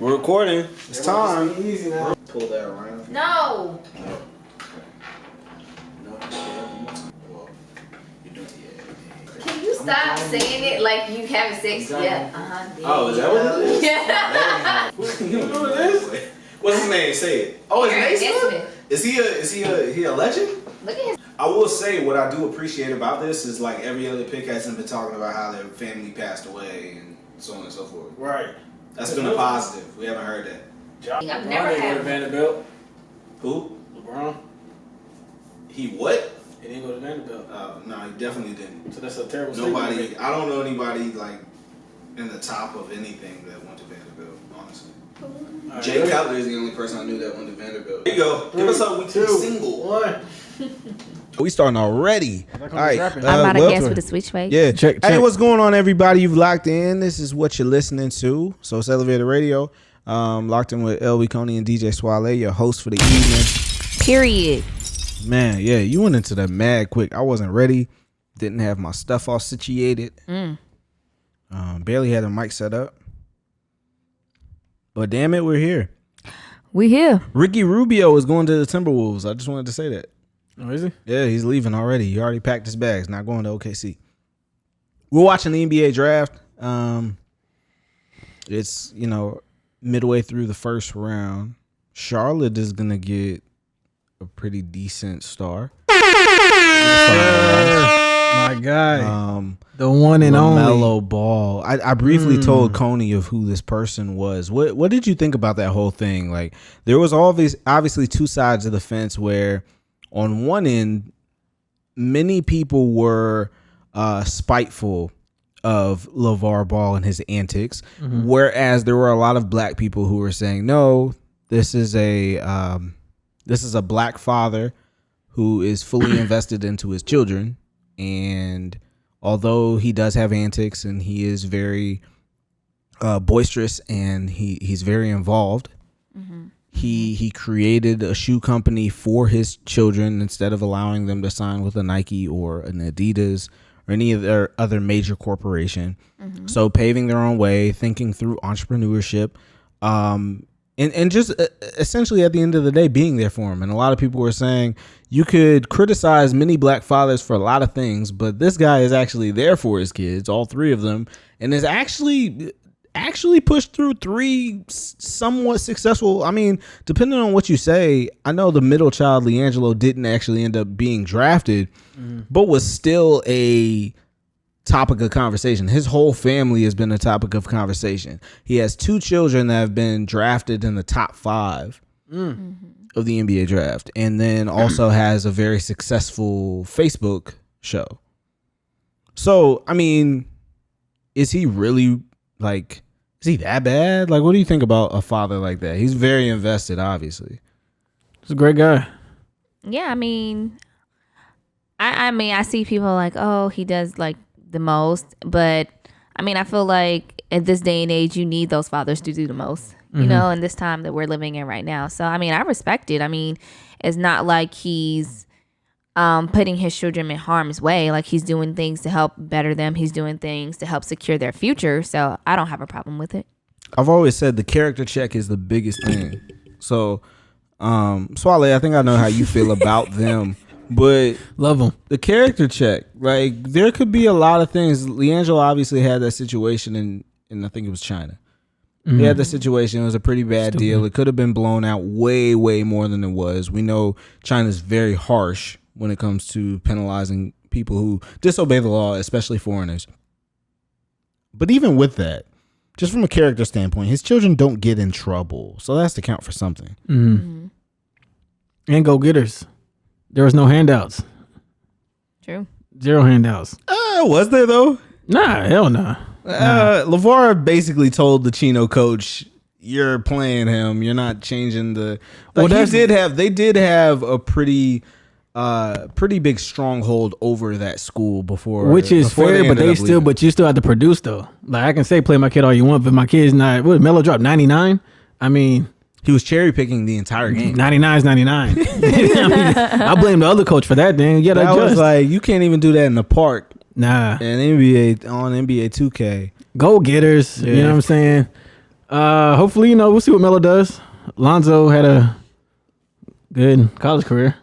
We're recording. It's time. Easy now. Pull that around. No. Can you stop saying it like you having sex? Yeah. Oh, is that what it is? Yeah. You know what it is? What's his name? Say it. Oh, it's Mason. Is he a legend? Look at his. I will say what I do appreciate about this is like every other pick hasn't been talking about how their family passed away and so on and so forth. Right. That's been a positive. We haven't heard that. I've never had to Vanderbilt. Who? LeBron. He what? He didn't go to Vanderbilt. No, he definitely didn't. So that's a terrible Nobody. statement. I don't know anybody like in the top of anything that went to Vanderbilt. Honestly, Right, Jay Cutler is the only person I knew that went to Vanderbilt. Here you go. Give us up. We two single. One. We starting already. All right. I'm about to guess with a switch face. Yeah. Check. Hey, what's going on, everybody? You've locked in. This is what you're listening to. So it's Elevator Radio. Locked in with LB Koney and DJ Swale, your host for the evening. Period. Man, yeah, you went into that mad quick. I wasn't ready. Didn't have my stuff all situated. Barely had a mic set up. But damn it, we're here. We here. Ricky Rubio is going to the Timberwolves. I just wanted to say that. Oh, is he? Yeah, he's leaving already. He already packed his bags. Not going to OKC. We're watching the NBA draft. It's, midway through the first round. Charlotte is going to get a pretty decent star. My guy. The one and only. LaMelo Ball. I briefly told Koney of who this person was. What did you think about that whole thing? Like, there was obviously two sides of the fence where on one end, many people were spiteful of LeVar Ball and his antics, whereas there were a lot of black people who were saying, no, this is a black father who is fully invested into his children, and although he does have antics and he is very boisterous and he's very involved, he created a shoe company for his children instead of allowing them to sign with a Nike or an Adidas or any of their other major corporation. So paving their own way, thinking through entrepreneurship, and just essentially at the end of the day being there for him. And a lot of people were saying you could criticize many black fathers for a lot of things, but this guy is actually there for his kids, all three of them, and is actually pushed through three somewhat successful. I mean, depending on what you say, I know the middle child, LiAngelo, didn't actually end up being drafted, but was still a topic of conversation. His whole family has been a topic of conversation. He has two children that have been drafted in the top 5 of the NBA draft, and then also has a very successful Facebook show. So, I mean, is he really is he that bad? Like, what do you think about a father like that? He's very invested, obviously. He's a great guy. Yeah, I mean, I see people like, oh, he does like the most, but I mean, I feel like at this day and age, you need those fathers to do the most, you know, in this time that we're living in right now. So, I mean, I respect it. I mean, it's not like he's putting his children in harm's way. Like, he's doing things to help better them. He's doing things to help secure their future. So I don't have a problem with it. I've always said the character check is the biggest thing. So, Swale, I think I know how you feel about them, but Love him. the character check, like, there could be a lot of things. LiAngelo obviously had that situation in I think it was China. He had the situation. It was a pretty bad deal. It could have been blown out way, way more than it was. We know China's very harsh when it comes to penalizing people who disobey the law, especially foreigners. But even with that, just from a character standpoint, his children don't get in trouble. So that has to count for something. And go-getters. There was no handouts. True. 0 handouts. Was there, though? Nah, hell nah. LeVar basically told the Chino coach, you're playing him. You're not changing the... Like, they did have a pretty big stronghold over that school before, which is fair, but you still have to produce though. Like, I can say play my kid all you want, but my kid's not. What, Melo dropped 99? I mean, he was cherry picking the entire game. 99 is 99. I blame the other coach for that. Then yeah, that was like, you can't even do that in the park. Nah, and NBA 2K. Go getters. Yeah. You know what I'm saying? Hopefully, we'll see what Melo does. Lonzo had a good college career.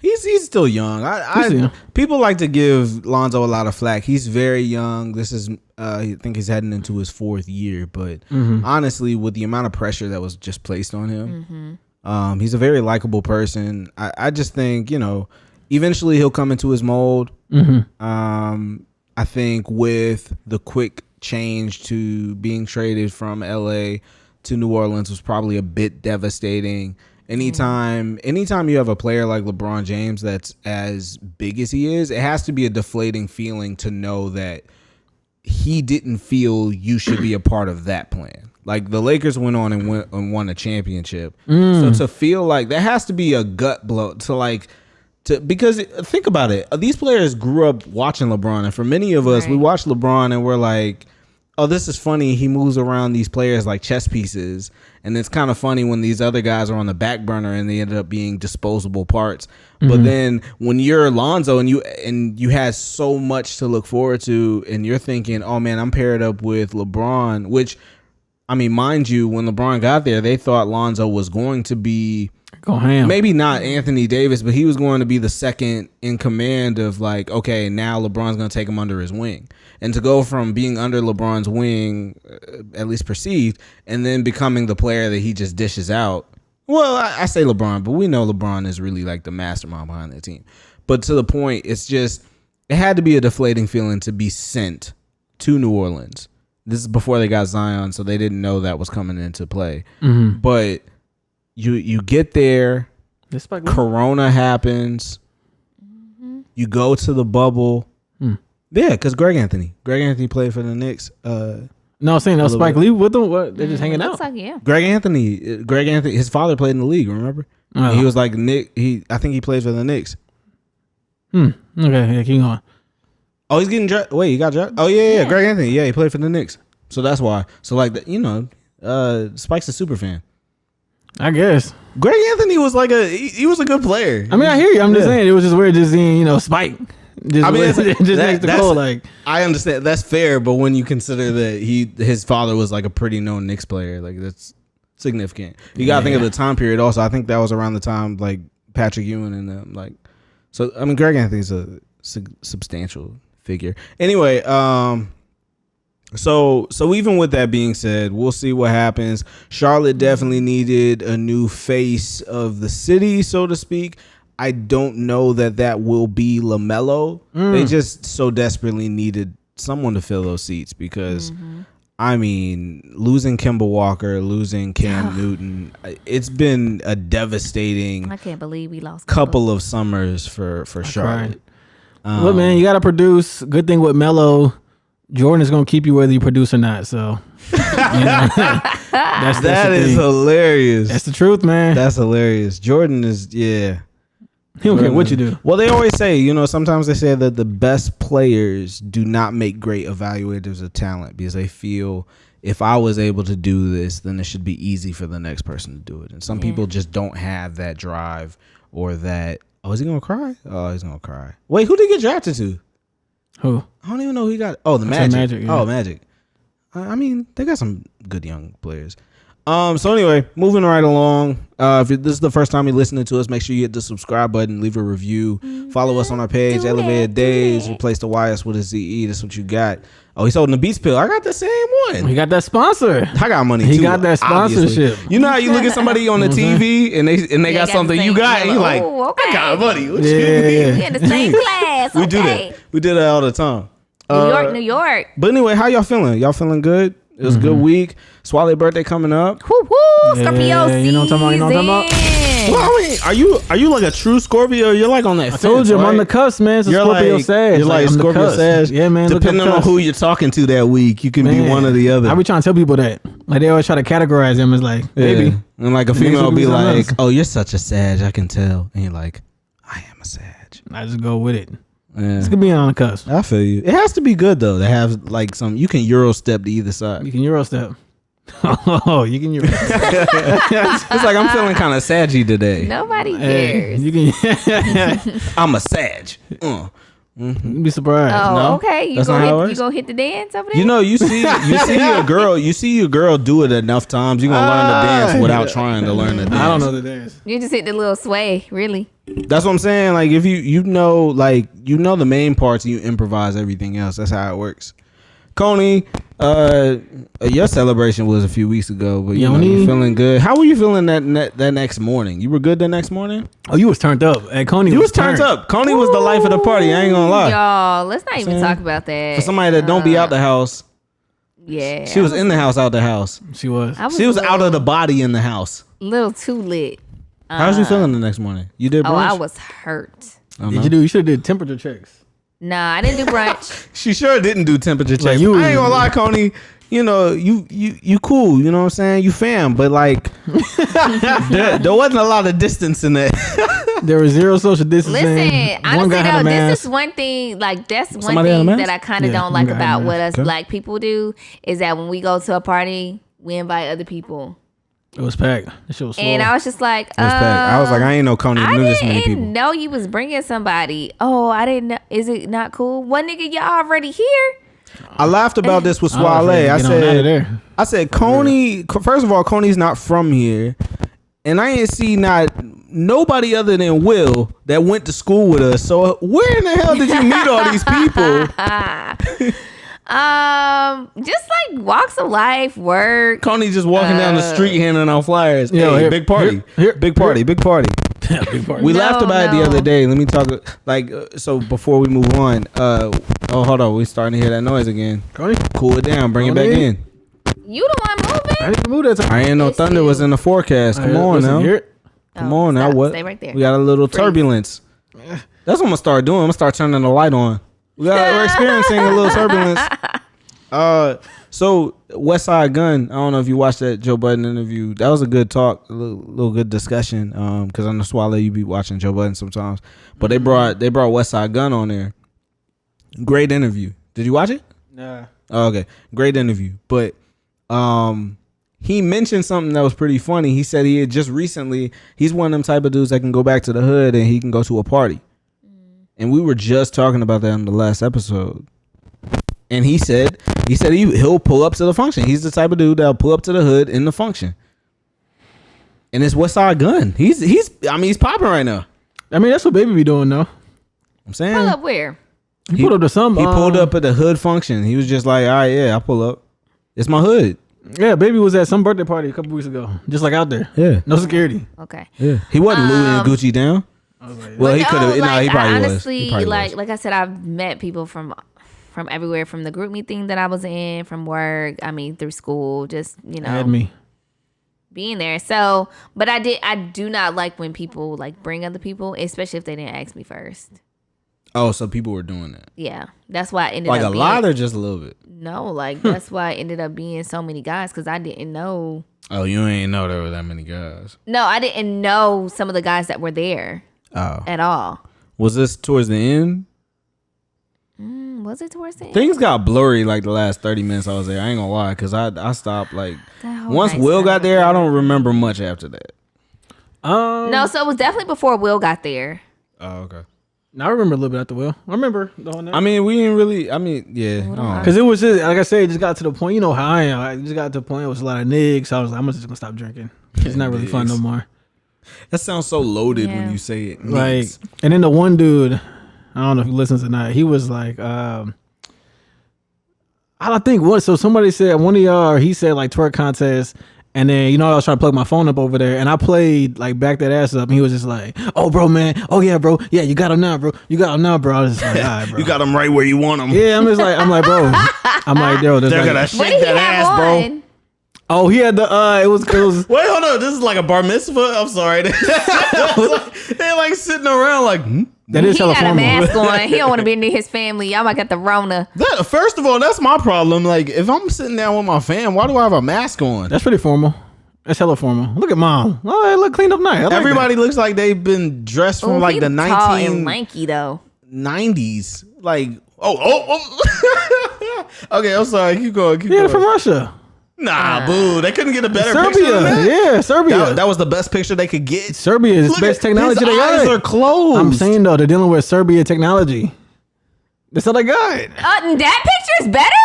He's still young. People like to give Lonzo a lot of flack. He's very young. This is I think he's heading into his 4th year. But honestly, with the amount of pressure that was just placed on him, he's a very likable person. I just think eventually he'll come into his mold. I think with the quick change to being traded from LA to New Orleans was probably a bit devastating. Anytime you have a player like LeBron James that's as big as he is, it has to be a deflating feeling to know that he didn't feel you should be a part of that plan. Like the Lakers went on and won a championship. So to feel like that has to be a gut blow because think about it. These players grew up watching LeBron, and for many of us, we watch LeBron and we're like, oh, this is funny. He moves around these players like chess pieces. And it's kind of funny when these other guys are on the back burner and they ended up being disposable parts. But then when you're Lonzo and you had so much to look forward to, and you're thinking, oh man, I'm paired up with LeBron, which, I mean, mind you, when LeBron got there, they thought Lonzo was going to be maybe not Anthony Davis, but he was going to be the second in command of like, okay, now LeBron's going to take him under his wing. And to go from being under LeBron's wing, at least perceived, and then becoming the player that he just dishes out. Well, I say LeBron, but we know LeBron is really like the mastermind behind the team. But to the point, it's just, it had to be a deflating feeling to be sent to New Orleans. This is before they got Zion, so they didn't know that was coming into play. But you get there, Corona happens, you go to the bubble. Yeah, because Greg Anthony played for the Knicks. No, I'm saying Spike Lee with them. What? They're just hanging out. Like, yeah. Greg Anthony, his father played in the league. Remember? He was like Nick. I think he plays for the Knicks. Okay, yeah, keep going. Oh, he's getting drafted. Wait, he got drafted. Oh yeah, Greg Anthony. Yeah, he played for the Knicks. So that's why. So like, Spike's a super fan. I guess Greg Anthony was like he was a good player. I mean, I hear you. I'm just saying it was just weird just seeing Spike. I mean, next to Cole, like, I understand that's fair, but when you consider that his father was like a pretty known Knicks player, like that's significant. You gotta think of the time period. Also, I think that was around the time like Patrick Ewing and them. Like, so I mean, Greg Anthony's a substantial figure. Anyway, so even with that being said, we'll see what happens. Charlotte definitely needed a new face of the city, so to speak. I don't know that will be LaMelo. They just so desperately needed someone to fill those seats because, I mean, losing Kemba Walker, losing Cam Newton, it's been a devastating. I can't believe we lost couple of summers for Charlotte. Look, man, you got to produce. Good thing with Melo, Jordan is going to keep you whether you produce or not. So that is hilarious. That's the truth, man. That's hilarious. Jordan is He don't care what you do. Well, they always say, sometimes they say that the best players do not make great evaluators of talent because they feel if I was able to do this, then it should be easy for the next person to do it. And some people just don't have that drive or that, oh, is he going to cry? Oh, he's going to cry. Wait, who did he get drafted to? Who? I don't even know who he got. Oh, the Magic. Magic, yeah. Oh, Magic. I mean, they got some good young players. So anyway, moving right along. If this is the first time you're listening to us, make sure you hit the subscribe button, leave a review, follow us on our page, Elevated Days, replace the YS with a ZE. That's what you got. Oh, he's holding the Beats pill. I got the same one. He got that sponsor. I got money too. He got that sponsorship. Obviously. You know how you look at somebody on the TV and they got something you got, and you're like, I got money. What you mean? We in the same class. We do that. We do that all the time. New York. But anyway, how y'all feeling? Y'all feeling good? It was a good week. Swale birthday coming up. Woo woo! Scorpio season. You know what I'm talking about? Well, I mean, are you like a true Scorpio? You're like on that. I told you, I'm on the cusp, man. It's a Scorpio Sag. You're like Scorpio Sag. Yeah, man. Depending on who you're talking to that week, you can be one or the other. I be trying to tell people that. Like they always try to categorize them as like, baby. And like a female will be like, oh, you're such a Sag, I can tell. And you're like, I am a Sag. I just go with it. Yeah. It's gonna be on the cusp. I feel you. It has to be good though to have like some. You can Euro step to either side. You can Euro step. Oh, you can Euro step. It's like I'm feeling kind of saggy today. Nobody cares. You can. I'm a Sag. You'd be surprised. Oh, No? okay. You That's not how it gonna works? hit the dance over there? You know, you see your girl do it enough times. You gonna learn to dance without trying to learn to dance. I don't know the dance. You just hit the little sway, really. That's what I'm saying. Like if you know the main parts, and you improvise everything else. That's how it works. Koney, your celebration was a few weeks ago, but you feeling good. How were you feeling that next morning? You were good the next morning? Oh, you was turned up. Hey, Koney You was turned up. Koney was the life of the party. I ain't gonna lie. Y'all, let's not even talk about that. For somebody that don't be out the house, Yeah. she was in the house, out the house. She was. She was out of the body in the house. Little too lit. How was you feeling the next morning? You did brunch? Oh, I was hurt. You should have did temperature checks. Nah, I didn't do brunch. She sure didn't do temperature checks. Like I ain't gonna lie, Koney. You know, you cool. You know what I'm saying? You fam, but like, there wasn't a lot of distance in that. There was zero social distancing. Listen, honestly though, this is one thing. Like that's one thing that I kind of don't like about what us black people do is that when we go to a party, we invite other people. It was packed. That shit was full. And I was just like, I was like, I ain't know Koney knew this many people. I didn't know you was bringing somebody. Oh, I didn't know. Is it not cool? One nigga, y'all already here. I laughed about this with Swale. I said, Koney. First of all, Koney's not from here, and I ain't see nobody other than Will that went to school with us. So where in the hell did you meet all these people? Just like walks of life, work. Koney just walking down the street handing out flyers. Hey, big party. Big party. Big party. We laughed about it the other day. Let me talk. So before we move on, hold on. We starting to hear that noise again. Koney? Cool it down. Bring it back in. You the one moving? I didn't move that time. I ain't know thunder was in the forecast. Come on now. Come on now. What? Stay right there. We got a little turbulence. That's what I'm gonna start doing. I'm gonna start turning the light on. We're experiencing a little turbulence. So West Side Gun. I don't know if you watched that Joe Budden interview. That was a good talk, a little good discussion. Because on the Swale, you be watching Joe Budden sometimes. But they brought West Side Gun on there. Great interview. Did you watch it? Nah. Oh, okay, great interview. But he mentioned something that was pretty funny. He said he had just recently. He's one of them type of dudes that can go back to the hood and he can go to a party. And we were just talking about that in the last episode. And he said he'll pull up to the function. He's the type of dude that'll pull up to the hood in the function. And it's West Side Gun. He's popping right now. I mean, that's what Baby be doing though. I'm saying. Pull up where? He pulled up to some. He pulled up at the hood function. He was just like, all right, yeah, I'll pull up. It's my hood. Yeah, Baby was at some birthday party a couple weeks ago. Just like out there. Yeah. No security. Okay. Yeah. He wasn't looting Gucci down. Well, he could have. Like, he probably honestly, was. He like I said, I've met people from everywhere, from the group meeting that I was in, from work. I mean, through school, just Had me being there. So, but I do not like when people like bring other people, especially if they didn't ask me first. Oh, so people were doing that. Yeah, that's why I ended like up a lot or just a little bit. No, like that's why I ended up being so many guys because I didn't know. Oh, you ain't know there were that many guys. No, I didn't know some of the guys that were there. Oh. At all. Was this towards the end? Was it towards the end? Things got blurry like the last 30 minutes I was there. I ain't gonna lie, because I stopped like once Will got there, I don't remember much after that. No, so it was definitely before Will got there. Oh, okay. Now I remember a little bit after Will. I remember the whole night. I mean, we didn't really. Yeah, because it was just like I said, it just got to the point. You know how I am. I just got to the point. It was a lot of niggas. So I was like, I'm just gonna stop drinking. It's not really fun no more. That sounds so loaded when you say it. Like, and then the one dude, I don't know if he listens or not. He was like, I think what? So somebody said one of y'all. He said like twerk contest. And then, I was trying to plug my phone up over there, and I played, like, back that ass up, and he was just like, oh, bro, man. Oh, yeah, bro. Yeah, you got him now, bro. You got him now, bro. I was just like, all right, bro. You got him right where you want him. Yeah, I'm like, bro. I'm like, yo. They're going to shake that ass, bro. Oh, he had the, it was. Wait, hold on. This is like a bar mitzvah? I'm sorry. They're like sitting around like, That is hella formal. He got a mask on. He don't want to be near his family. Y'all might get the Rona. First of all, that's my problem. Like, if I'm sitting down with my fam, why do I have a mask on? That's pretty formal. That's hella formal. Look at mom. Oh, they look cleaned up nice. Everybody looks like they've been dressed from like the tall and lanky though. 90s. Like, okay, I'm sorry. Keep going. Yeah, from Russia. Nah, boo. They couldn't get a better picture than that. Yeah, Serbia. That was the best picture they could get. Serbia is the best technology they got. His eyes are closed. I'm saying though, they're dealing with Serbia technology. That's all I got. That picture is better?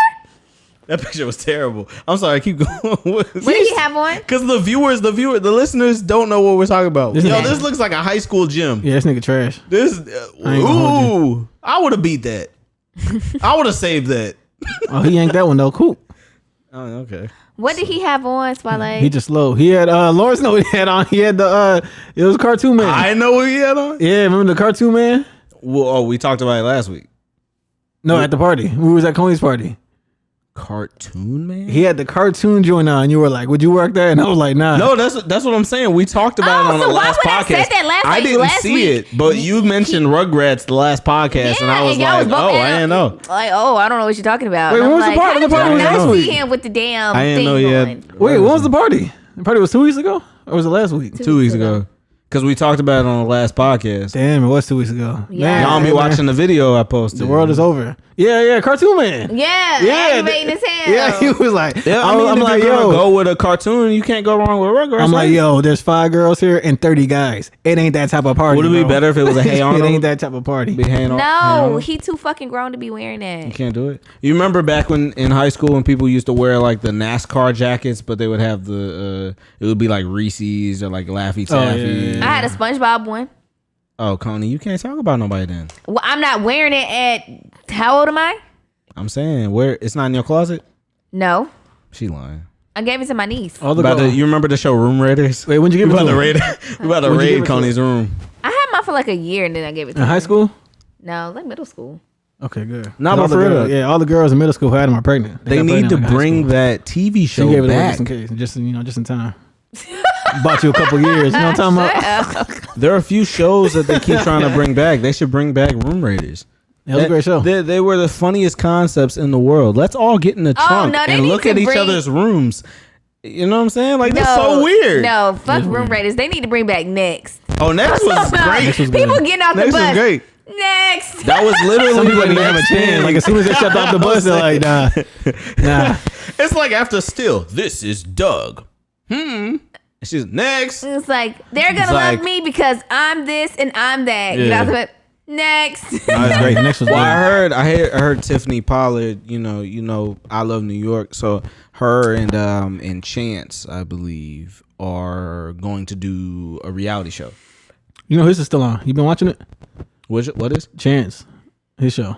That picture was terrible. I'm sorry. Keep going. What did he have on? Because the listeners don't know what we're talking about. This This looks like a high school gym. Yeah, this nigga trash. I would have beat that. I would have saved that. Oh, he yanked that one though. Cool. Oh, okay. What did he have on, Swale? He just slow. He had Lawrence know what he had on. He had the it was Cartoon Man. I know what he had on. Yeah, remember the Cartoon Man? Well, we talked about it last week. No, at the party. We was at Koney's party. Cartoon Man? He had the cartoon joint on. You were like, "Would you work there?" And I was like, "Nah." No, that's what I'm saying. We talked about it on the last podcast. I said that last I week? didn't Last see week, it, but you mentioned Rugrats the last podcast, and I was y'all like, both "Oh, I didn't know." Like, I don't know what you're talking about. Wait, And when I'm was the like, party? The party how was did I last not week. see him with the damn I didn't thing know he going? had. Wait, when was the party? The party was 2 weeks ago, or was it last week? 2 weeks ago. Because we talked about it on the last podcast. Damn, it was 2 weeks ago. Yeah. Man, Y'all be man, watching the video I posted. The world is over. Yeah, Cartoon Man. Yeah, aggravating as hell. Yeah, he was like, Yeah, I'm if like, you're gonna yo. go with a cartoon, you can't go wrong with Rugrats. I'm like, right? yo, there's 5 girls here and 30 guys. It ain't that type of party. Would it be bro. better if it was a Hey It Arnold? ain't that type of party. Be hanging on- hanging No, on? he too fucking grown to be wearing that. You can't do it. You remember back when in high school when people used to wear like the NASCAR jackets, but they would have the it would be like Reese's or like Laffy Taffy. yeah. I had a SpongeBob one. Oh, Koney, you can't talk about nobody then. Well, I'm not wearing it at. How old am I? I'm saying where it's not in your closet. No, She lying. I gave it to my niece. All the You remember the show Room Raiders? Wait, when'd you give We it about to to him? raid. We about to When'd you give raid it to Koney's room. I had mine for like a year and then I gave it to In her. high school? No, like middle school. Okay, good. Nah, all but the for girls, real. yeah, all the girls in middle school who had them are pregnant. They got need pregnant to in, like, high bring school. that TV She show gave it away back. just in case, just in time. Bought you a couple years. You know what I'm talking about? There are a few shows that they keep trying to bring back. They should bring back Room Raiders. It was a great show. They were the funniest concepts in the world. Let's all get in the trunk no, they and need look to at each bring- other's rooms. You know what I'm saying? Like, that's so weird. No, fuck Room Raiders. They need to bring back Next. Oh, Next was great. Next was People good. getting off Next the was bus. great. Next. That was literally Some people the didn't have a next chance. thing. Like as soon as they stepped off the bus, they're like, nah. It's like after Still, this is Doug. And she's next. It's like they're gonna It's like- love me because I'm this and I'm that. Yeah. Get off the bus. Next. That was great. Next was Well, good. I heard Tiffany Pollard. You know, I Love New York. So her and Chance, I believe, are going to do a reality show. You know his is still on. You been watching it? What is? Chance, his show.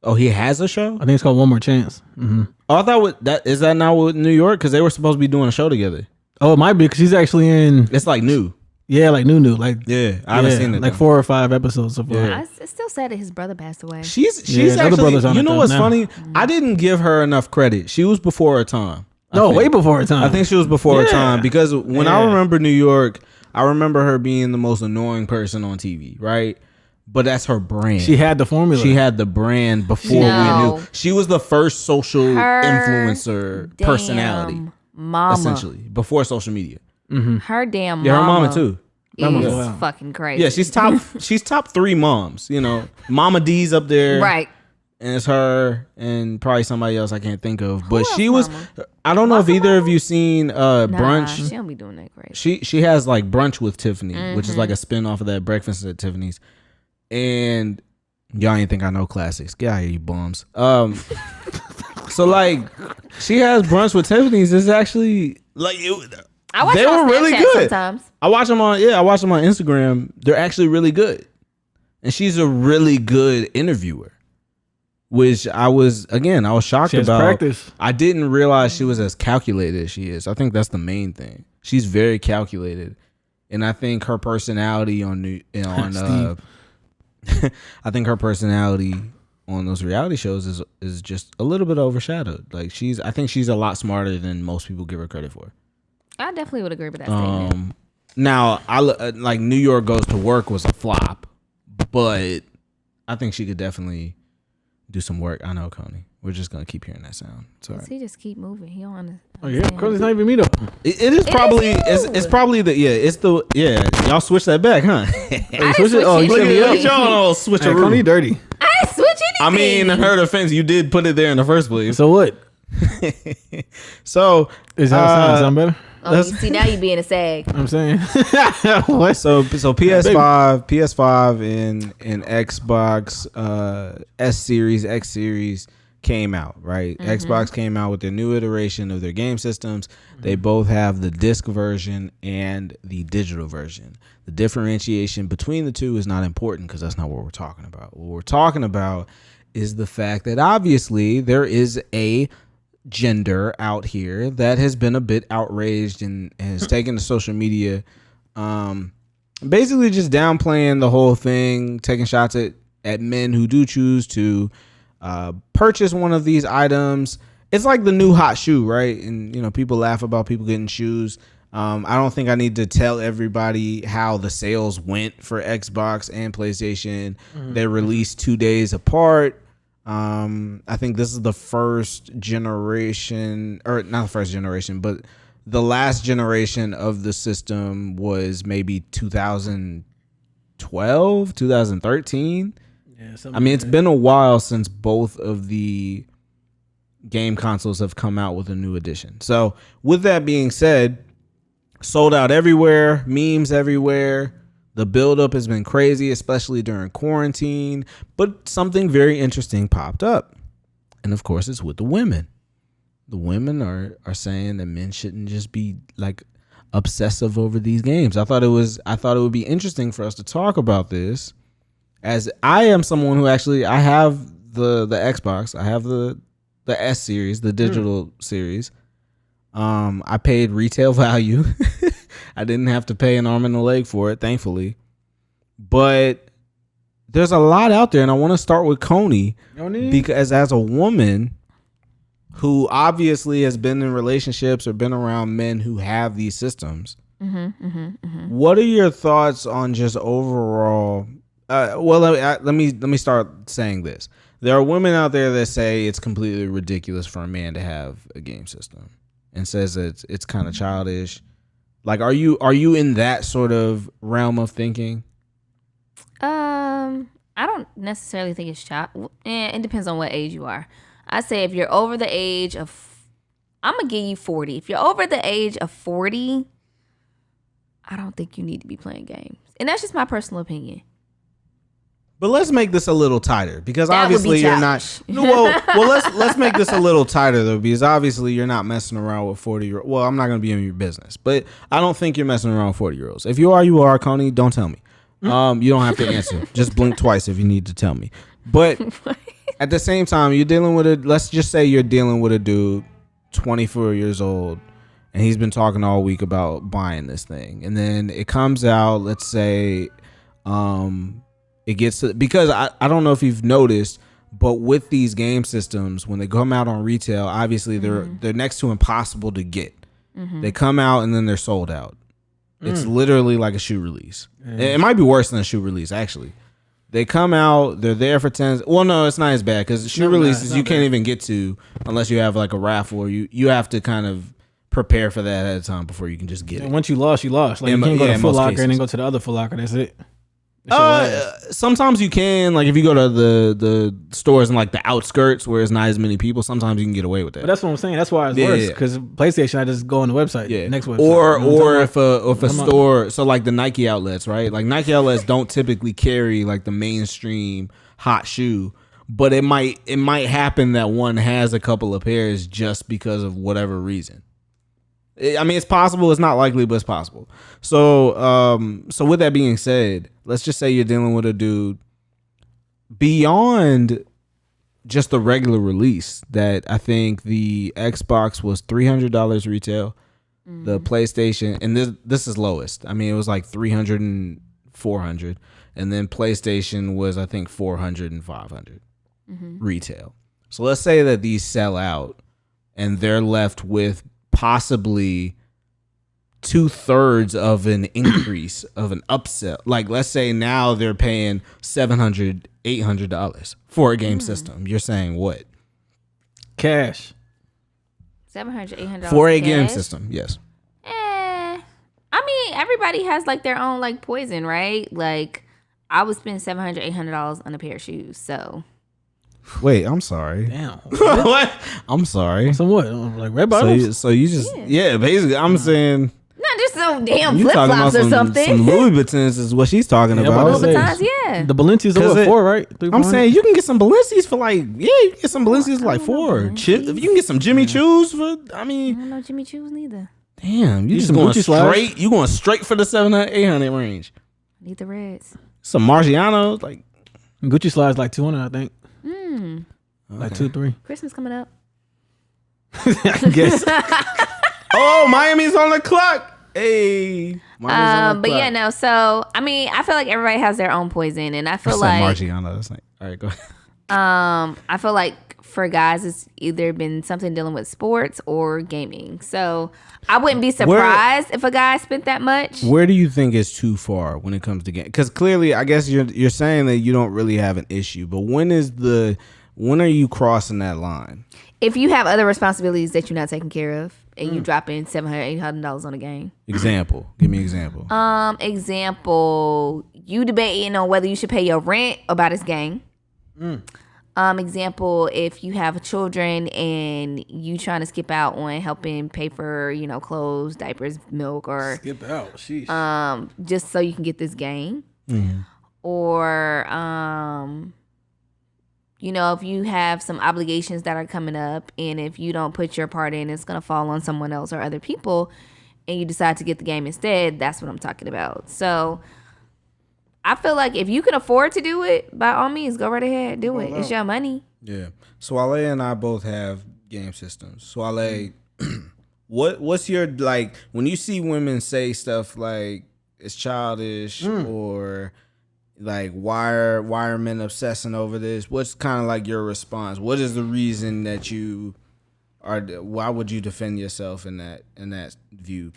Oh, he has a show. I think it's called One More Chance. Mm-hmm. Oh, I thought is that not with New York? Because they were supposed to be doing a show together. Oh, it might be because she's actually in. It's like new. Yeah, like new, like Yeah, I haven't seen it. like though. 4 or 5 episodes so far. Yeah. It's still sad that his brother passed away. She's the other actually. brother's on You it know though what's now. funny? I didn't give her enough credit. She was before her time. I No, think. way before her time. I think she was before her Yeah. time because when I Yeah. remember New York, I remember her being the most annoying person on TV, right? But that's her brand. she had the formula. She had the brand before we No. knew. She was the first social Her influencer personality, Damn mama. essentially, before social media. Her damn mama. Yeah, her mama too. Is Wow. fucking crazy. Yeah, she's top 3 moms. You know, Mama D's up there, right. And it's her and probably somebody else I can't think of. But else, she was. mama? I don't know if What's her either of mama? you seen Nah, Brunch. she don't be doing that crazy. She has like Brunch with Tiffany, which Mm-hmm. is like a spin off of that Breakfast at Tiffany's. And y'all ain't think I know classics. Get out of here, you bums. So like she has Brunch with Tiffany's. It's actually like I watch they her on were really Snapchat good. sometimes. I watch them on Instagram. They're actually really good. And she's a really good interviewer. Which I was shocked She has about. practice. I didn't realize she was as calculated as she is. I think that's the main thing. She's very calculated, and I think her personality I think her personality on those reality shows is just a little bit overshadowed. Like I think she's a lot smarter than most people give her credit for. I definitely would agree with that statement. Now like New York Goes to Work was a flop, but I think she could definitely do some work. I know, Koney. We're just gonna keep hearing that sound. It's all right. He just keep moving. He don't understand. Oh yeah, because it's not even me though. It is probably you. it's probably y'all switch that back, huh? I switch didn't it- oh, switch you it. set me up. y'all switch Hey, a Koney room. dirty. I didn't switch anything. I mean, in her defense, you did put it there in the first place. So what? So Is that sound better? Oh, you see, now you being a sag. I'm saying. What? So PS5 and Xbox S series, X series came out, right? Xbox came out with their new iteration of their game systems. They both have the disc version and the digital version. The differentiation between the two is not important because that's not what we're talking about. What we're talking about is the fact that obviously there is a gender out here that has been a bit outraged and has taken to social media, basically just downplaying the whole thing, taking shots at men who do choose to purchase one of these items. It's like the new hot shoe, right? And people laugh about people getting shoes. I don't think I need to tell everybody how the sales went for Xbox and PlayStation. They're released 2 days apart. I think this is the first generation, or not the first generation, but the last generation of the system was maybe 2012, 2013. Yeah, I mean, it's been a while since both of the game consoles have come out with a new edition. So with that being said, sold out everywhere, memes everywhere. The buildup has been crazy, especially during quarantine. But something very interesting popped up. And of course, it's with the women. The women are saying that men shouldn't just be like obsessive over these games. I thought it would be interesting for us to talk about this, as I am someone who actually, I have the Xbox. I have the S series, the digital series. I paid retail value. I didn't have to pay an arm and a leg for it, thankfully. But there's a lot out there, and I want to start with Koney, because as a woman who obviously has been in relationships or been around men who have these systems, what are your thoughts on just overall? Let me start saying this. There are women out there that say it's completely ridiculous for a man to have a game system, and says that it's kind of childish. Like, are you in that sort of realm of thinking? I don't necessarily think it's child. It depends on what age you are. I say if you're over the age of, I'm gonna give you 40. If you're over the age of 40, I don't think you need to be playing games, and that's just my personal opinion. But let's make this a little tighter, because obviously you're not. Well, let's make this a little tighter though, because obviously you're not messing around with 40-year-olds. Well, I'm not going to be in your business, but I don't think you're messing around with 40-year-olds. If you are, you are, Koney. Don't tell me. You don't have to answer. Just blink twice if you need to tell me. But at the same time, you're dealing with let's just say you're dealing with a dude, 24 years old, and he's been talking all week about buying this thing, and then it comes out. Let's say, it gets to, because I don't know if you've noticed, but with these game systems, when they come out on retail, obviously they're next to impossible to get. They come out and then they're sold out. It's literally like a shoe release. It might be worse than a shoe release, actually. They come out, they're there for 10. Well, no, it's not as bad, because shoe releases you can't even get to unless you have like a raffle, or you have to kind of prepare for that ahead of time before you can just get it. Once you lost, you lost. Like, you can't go to Foot Locker and then go to the other Foot Locker. That's it. Sometimes you can, like if you go to the stores in like the outskirts where there's not as many people, sometimes you can get away with that. But that's what I'm saying. That's why it's worse, because PlayStation, I just go on the website, next website. Or if a store, so like the Nike outlets, right? Like Nike outlets don't typically carry like the mainstream hot shoe, but it might happen that one has a couple of pairs just because of whatever reason. I mean, it's possible. It's not likely, but it's possible. So with that being said, let's just say you're dealing with a dude beyond just the regular release. That I think the Xbox was $300 retail, the PlayStation, and this is lowest. I mean, it was like $300 and $400, and then PlayStation was I think $400 and $500 retail. So let's say that these sell out, and they're left with possibly 2/3 of an increase of an upsell. Like, let's say now they're paying $700, $800 for a game system. You're saying what? Cash. $700, $800 for a game system. Yes. I mean, everybody has like their own like poison, right? Like, I would spend $700, $800 on a pair of shoes. So Wait, I'm sorry. Damn. What? I'm sorry. So what? Like red bottoms? So you just basically I'm saying Not just some damn you flip talking about flops or something. some Louis Vuittons is what she's talking Yeah, about. Louis Vuittons, yeah. The Balenci's are what, 4, right? 3, I'm saying you can get some Balenci's for like you can get some Balenci's for like 4. If you can get some Jimmy Choo's for I don't know Jimmy Choo's neither. damn, you just some going Gucci straight. slides? You going straight for the 700, 800 range. Need the reds. Some Margianos like Gucci slides like 200, I think. Like 2, 3. Christmas coming up. I guess. oh Miami's on the clock. Hey, But yeah, no. So I mean, I feel like everybody has their own poison, and I feel like Margiano. That's like all right. Go ahead. I feel like for guys, it's either been something dealing with sports or gaming. So I wouldn't be surprised if a guy spent that much. Where do you think is too far when it comes to game? Because clearly, I guess you're saying that you don't really have an issue, but when are you crossing that line? If you have other responsibilities that you're not taking care of, and you drop in $700, $800 on a game. Example. Give me an example. Example, you debating on whether you should pay your rent about this game. Example, if you have children and you trying to skip out on helping pay for, clothes, diapers, milk, or Skip out. Sheesh. just so you can get this game. Or if you have some obligations that are coming up, and if you don't put your part in, it's going to fall on someone else or other people, and you decide to get the game instead, that's what I'm talking about. So I feel like if you can afford to do it, by all means, go right ahead, do it. It's your money. Yeah. Swale and I both have game systems. Swale, what's your, like, when you see women say stuff like it's childish or like why are men obsessing over this? What's kind of like your response? What is the reason that you are? Why would you defend yourself in that view?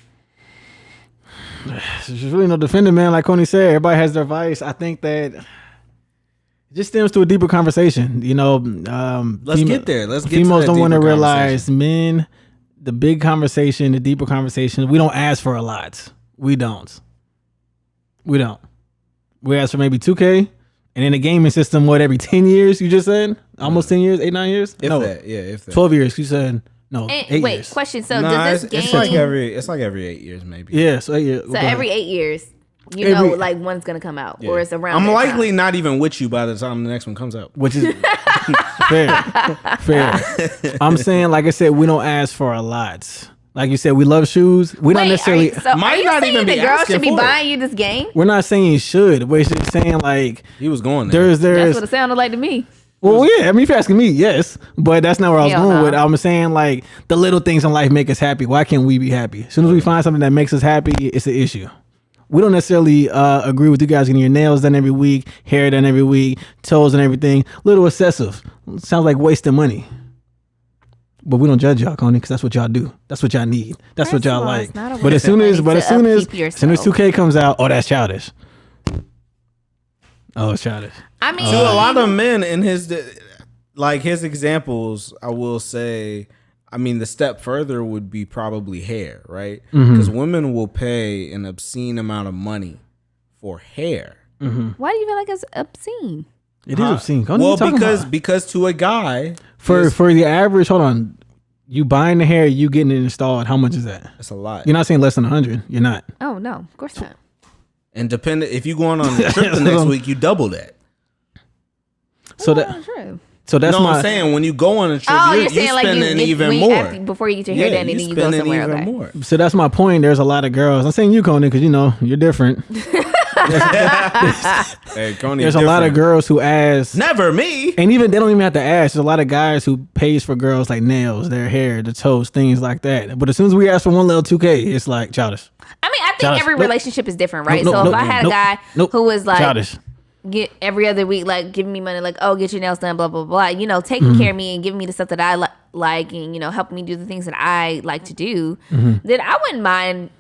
There's really no defending, man. Like Koney said, everybody has their vice. I think that it just stems to a deeper conversation. Let's get there. Let's get. Females to that don't want to deeper realize conversation. men. The big conversation, the deeper conversation. We don't ask for a lot. We don't. We ask for maybe 2K, and in the gaming system, every 10 years? You just said almost 10 years, 8, 9 years. If that. 12 years. You said no. And 8 wait, years. question. So Nah, does this game? it's like every 8 years, maybe. Yeah, so 8 years. So every 8 years, like one's gonna come out, or it's around. I'm that likely time. not even with you by the time the next one comes out. Which is fair. I'm saying, like I said, we don't ask for a lot. Like you said, we love shoes. We don't necessarily. Are you not saying even the be girl asking should be for it. buying you this game? We're not saying you should. We're just saying like He was going there. there's. That's what it sounded like to me. Well, yeah. I mean, if you're asking me, yes, but that's not where I was Hell going no. with. I'm saying like the little things in life make us happy. Why can't we be happy? As soon as we find something that makes us happy, it's an issue. We don't necessarily agree with you guys getting your nails done every week, hair done every week, toes and everything. Little excessive. Sounds like wasting money. But we don't judge y'all, Koney, because that's what y'all do. That's what y'all need. That's what First of y'all all, like. it's not a But as soon as, waste of money to upkeep as soon as yourself. 2K comes out, oh, that's childish. Oh, it's childish. I mean, To a lot of men in his examples, I will say, I mean, the step further would be probably hair, right? Because women will pay an obscene amount of money for hair. why do you feel like it's obscene? It is obscene. Koney, Well, what you talking about? because to a guy, For the average, hold on, you buying the hair, you getting it installed. How much is that? that's a lot. You're not saying less than 100. You're not. Oh no, of course not. And if you're going on a trip the next week, you double that. So Well, true. so that's you know what my I'm saying? When you go on a trip, Oh, you're you're saying like spending even when more. before you get your hair done, and then you go spending somewhere. even Okay. more. So that's my point. There's a lot of girls. I'm saying you, Koney, because you're different. Hey, Koney, There's a lot of girls who ask, Never me. and even they don't even have to ask. There's a lot of guys who pays for girls like nails, their hair, the toes, things like that. But as soon as we ask for one little 2K, it's like childish. I mean, I think Childish. every Nope. relationship is different, right? Nope, So nope, if I had a nope, guy nope. who was like Childish. get every other week, like giving me money, like, oh, get your nails done, blah blah blah, taking care of me and giving me the stuff that I like, and helping me do the things that I like to do, then I wouldn't mind,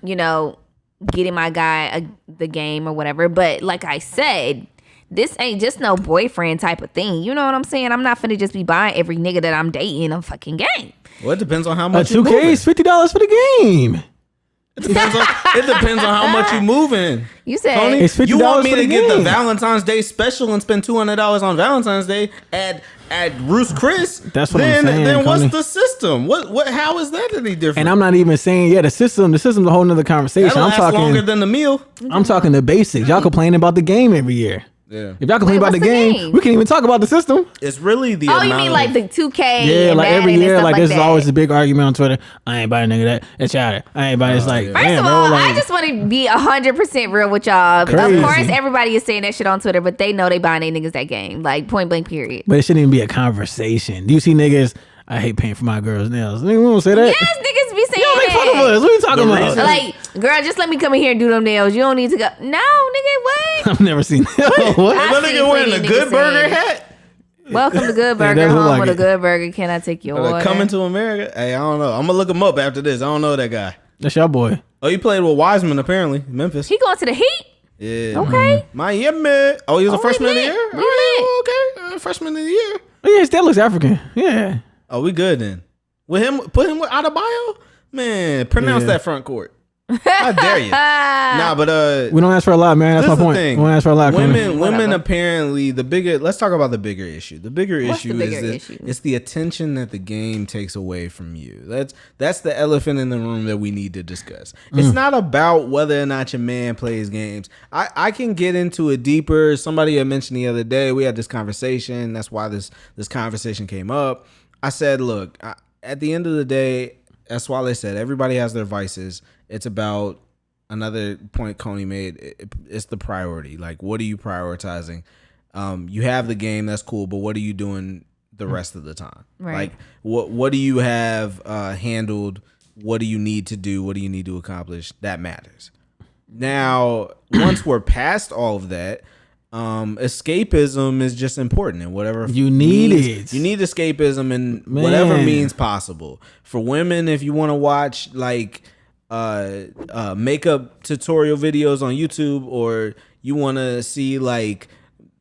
getting my guy the game or whatever. But like I said, this ain't just no boyfriend type of thing. You know what I'm saying? I'm not finna just be buying every nigga that I'm dating a fucking game. Well, it depends on how A much. 2K is $50 for the game. It depends on how much you moving. You said Koney, It's $50 you want me for to the get the game. Valentine's Day special and spend $200 on Valentine's Day at Ruth's Chris? That's what I'm saying, Then what's Koney. the system? What? How is that any different? And I'm not even saying the system's a whole nother conversation. That'll I'm last talking longer than the meal. I'm talking the basics. Y'all complaining about the game every year. Yeah, If y'all complain Wait, about the what's the game, game? we can't even talk about the system. it's really the Oh, amount you mean of- like the 2K? Yeah, and like Madden every and year, stuff like this is that. always a big argument on Twitter. I ain't buying a nigga that. It's chowder. I ain't buying. It's like, yeah. First damn, of bro, all, like, I just want to be 100% real with y'all. Crazy. Of course, everybody is saying that shit on Twitter, but they know they buying they niggas that game, like point blank period. but it shouldn't even be a conversation. Do you see niggas? I hate paying for my girls' nails. Nigga, we don't say that. Yes, niggas be saying Y'all make fun of that. us. What are you talking The about? reason- Like, girl, just let me come in here and do them nails. You don't need to go. No, nigga, what? I've never seen that. What? I That see nigga wearing plenty a of Good niggas Burger saying, hat. Welcome to Good Burger, does look home like with a it. Good Burger. Can I take your order? Coming to America. Hey, I don't know. I'm gonna look him up after this. I don't know that guy. That's your boy. Oh, you played with Wiseman apparently, Memphis. He going to the Heat? Yeah. Okay. Miami. Oh, he was a Oh, freshman of the we year? lit. We All right, okay. Freshman of the year. Oh, yeah, his dad looks African. Yeah. Oh, we good then. With him, put him with Adebayo? Man, pronounce Yeah. that front court. How dare you? Nah, but We don't ask for a lot, man. That's this my is the point. thing. We don't ask for a lot. Women Whatever. apparently let's talk about the bigger issue. The bigger What's the issue bigger is that issue? it's the attention that the game takes away from you. That's the elephant in the room that we need to discuss. It's not about whether or not your man plays games. I can get into it deeper. Somebody had mentioned the other day, we had this conversation. That's why this conversation came up. I said, look, at the end of the day, that's why they said everybody has their vices. It's about another point Koney made. It's the priority. Like, what are you prioritizing? You have the game, that's cool, but what are you doing the rest of the time? Right. Like, what do you have handled? What do you need to do? What do you need to accomplish? That matters. Now, once we're past all of that, escapism is just important, and whatever You need means- it. You need escapism in Man. whatever means possible. For women, if you want to watch like makeup tutorial videos on YouTube, or you want to see like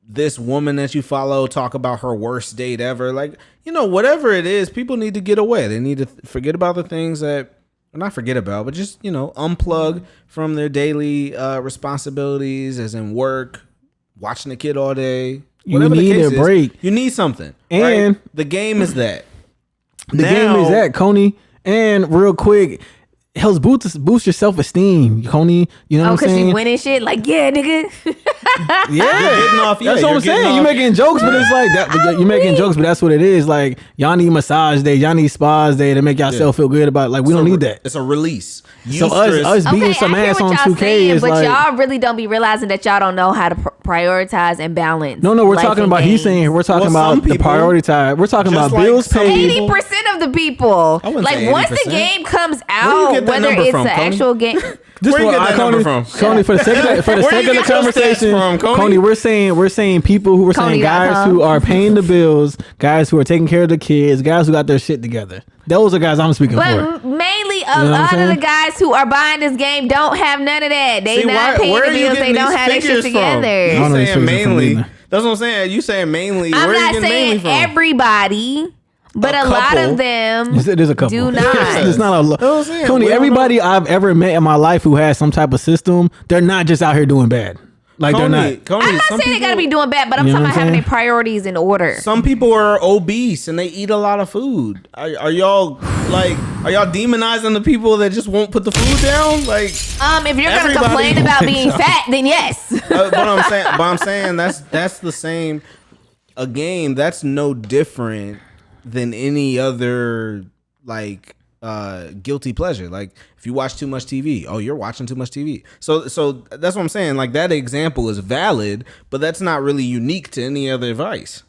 this woman that you follow talk about her worst date ever, like, whatever it is, people need to get away. They need to forget about the things that, not forget about, but just unplug from their daily responsibilities, as in work, watching the kid all day. You Whatever the need case a is, break. you need something. And- right? The game is that. The game is that, Koney. And real quick, helps boost your self-esteem, Koney. You know Oh, what I'm because saying? you winning shit? Like, yeah, nigga. Yeah, You're getting off. Yeah, that's what you're I'm getting saying. off. You making jokes, but it's like that. But you're making jokes, but that's what it is. Like, y'all need massage day, y'all need spas day to make yourself feel good about. Like, we don't need that. It's a release. So us beating some I hear ass what on y'all 2K saying, is but like. y'all really don't be realizing that y'all don't know how to prioritize and balance. No, we're life talking and about. He's games. saying we're talking Well, some about the people, prioritize. We're talking just about like bills some paid. people- 80% of the people. I wouldn't Like, say once the 80%. game comes Where you out, get that whether number it's from, an Koney? actual game. Where you get that number Koney, from? Koney, for the sake of the Where you sake of the get your stats conversation, from, Koney? Koney, we're saying people who were saying guys Koney.com. who are paying the bills, guys who are taking care of the kids, guys who got their shit together. Those are guys I'm speaking for. But mainly a know what I'm lot of saying? the guys who are buying this game don't have none of that. They See, not paying where the are you bills. They getting don't these have their shit figures from? together. I You don't know these saying figures from mainly? either. That's what I'm saying. You saying mainly? I'm Where are you not getting mainly saying from? everybody, but A a lot couple. of them There's a couple. do not. It's not a lot. what I'm saying. Koney, We don't everybody I've ever met in my life who has some type of system, they're not just out here doing bad. Like they're not. Koney, I'm not some saying they people- gotta be doing bad, but I'm You know talking what about I'm having saying? their priorities in order. Some people are obese and they eat a lot of food. Are y'all demonizing the people that just won't put the food down? Like, If you're gonna Everybody complain about thinks being so. fat, then yes. but I'm saying that's the same. A game that's no different than any other like guilty pleasure. Like if you watch too much TV, oh, you're watching too much TV. So that's what I'm saying. Like that example is valid, but that's not really unique to any other vice.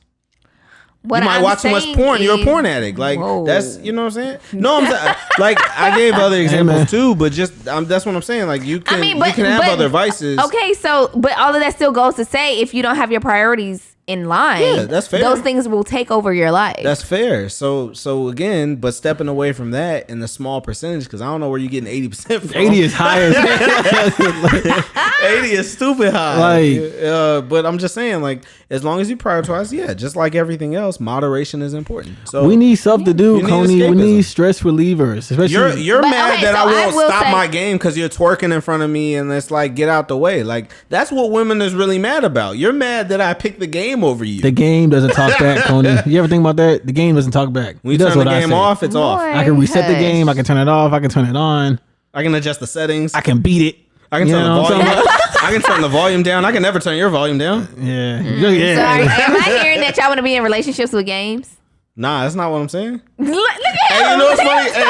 What You might I'm watch too much saying porn. You're a is- porn addict. Like Whoa. that's, you know what I'm saying? No, I'm saying, like I gave other examples man. too, but just that's what I'm saying. Like you can I mean, you can have but- other vices. Okay, so but all of that still goes to say if you don't have your priorities in line, Yeah, that's fair. those things will take over your life. That's fair. So again, but stepping away from that in the small percentage, because I don't know where you're getting 80% from. 80 is high as hell. 80 is stupid high. But I'm just saying, like, as long as you prioritize, yeah, just like everything else, moderation is important. So we need stuff to do, You need Koney. We escapism. need stress relievers. Especially you're But, mad okay, that so I I won't will stop say- my game because you're twerking in front of me, and it's like, get out the way. Like, that's what women is really mad about. You're mad that I picked the game over you. the game doesn't talk back, Koney. You ever think about that? The game doesn't talk back. When you That's turn the what I game say. off, it's off. Boy. I can reset the Hush. game. I can turn it off. I can turn it on. I can adjust the settings. I can beat it. I can You turn the know what I'm volume talking up. I can turn the volume down. I can never turn your volume down. Yeah. So am Yeah. I hearing that y'all want to be in relationships with games? Nah, that's not what I'm saying. Look at Hey, you him. know what's funny? Hey,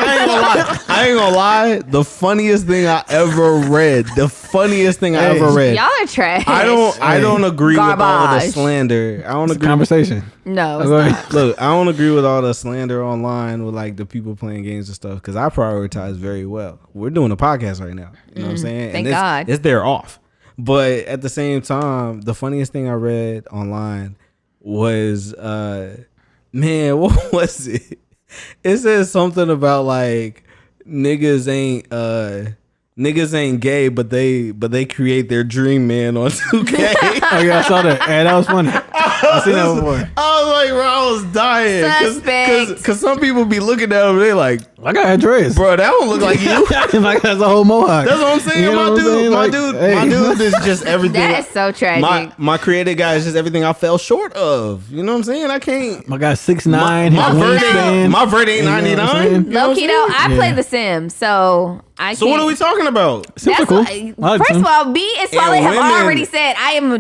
I ain't gonna lie. The funniest thing I ever read. I ever read. Y'all are trash. I don't agree with all the Garbage. slander. I don't agree. Conversation. No, it's Go not. ahead. Look, I don't agree with all the slander online with like the people playing games and stuff because I prioritize very well. We're doing a podcast right now. You know what I'm saying? Thank and God. It's their off. But at the same time, the funniest thing I read online was man, what was it? It says something about like niggas ain't gay, but they create their dream man on 2K. Oh yeah, I saw that. Hey, that was funny. I seen that before. I was like, bro, I was dying Suspect. because some people be looking at him, they like, I got a dress. bro, that don't look like you. Like that's a whole mohawk. That's what I'm saying. You know my what I'm dude, saying? my Like, dude, hey. my dude is just everything. That is so tragic. my creative guy is just everything I fell short of. You know what I'm saying? I can't. My guy 6'9". My his vert ain't You know what I'm 99. saying? You know Low what key I'm though, saying? I play The Sims, so I can't. So what are we talking about? Sims are That's cool. what, I like first Sims. of all, me and Swale have women- already said I am a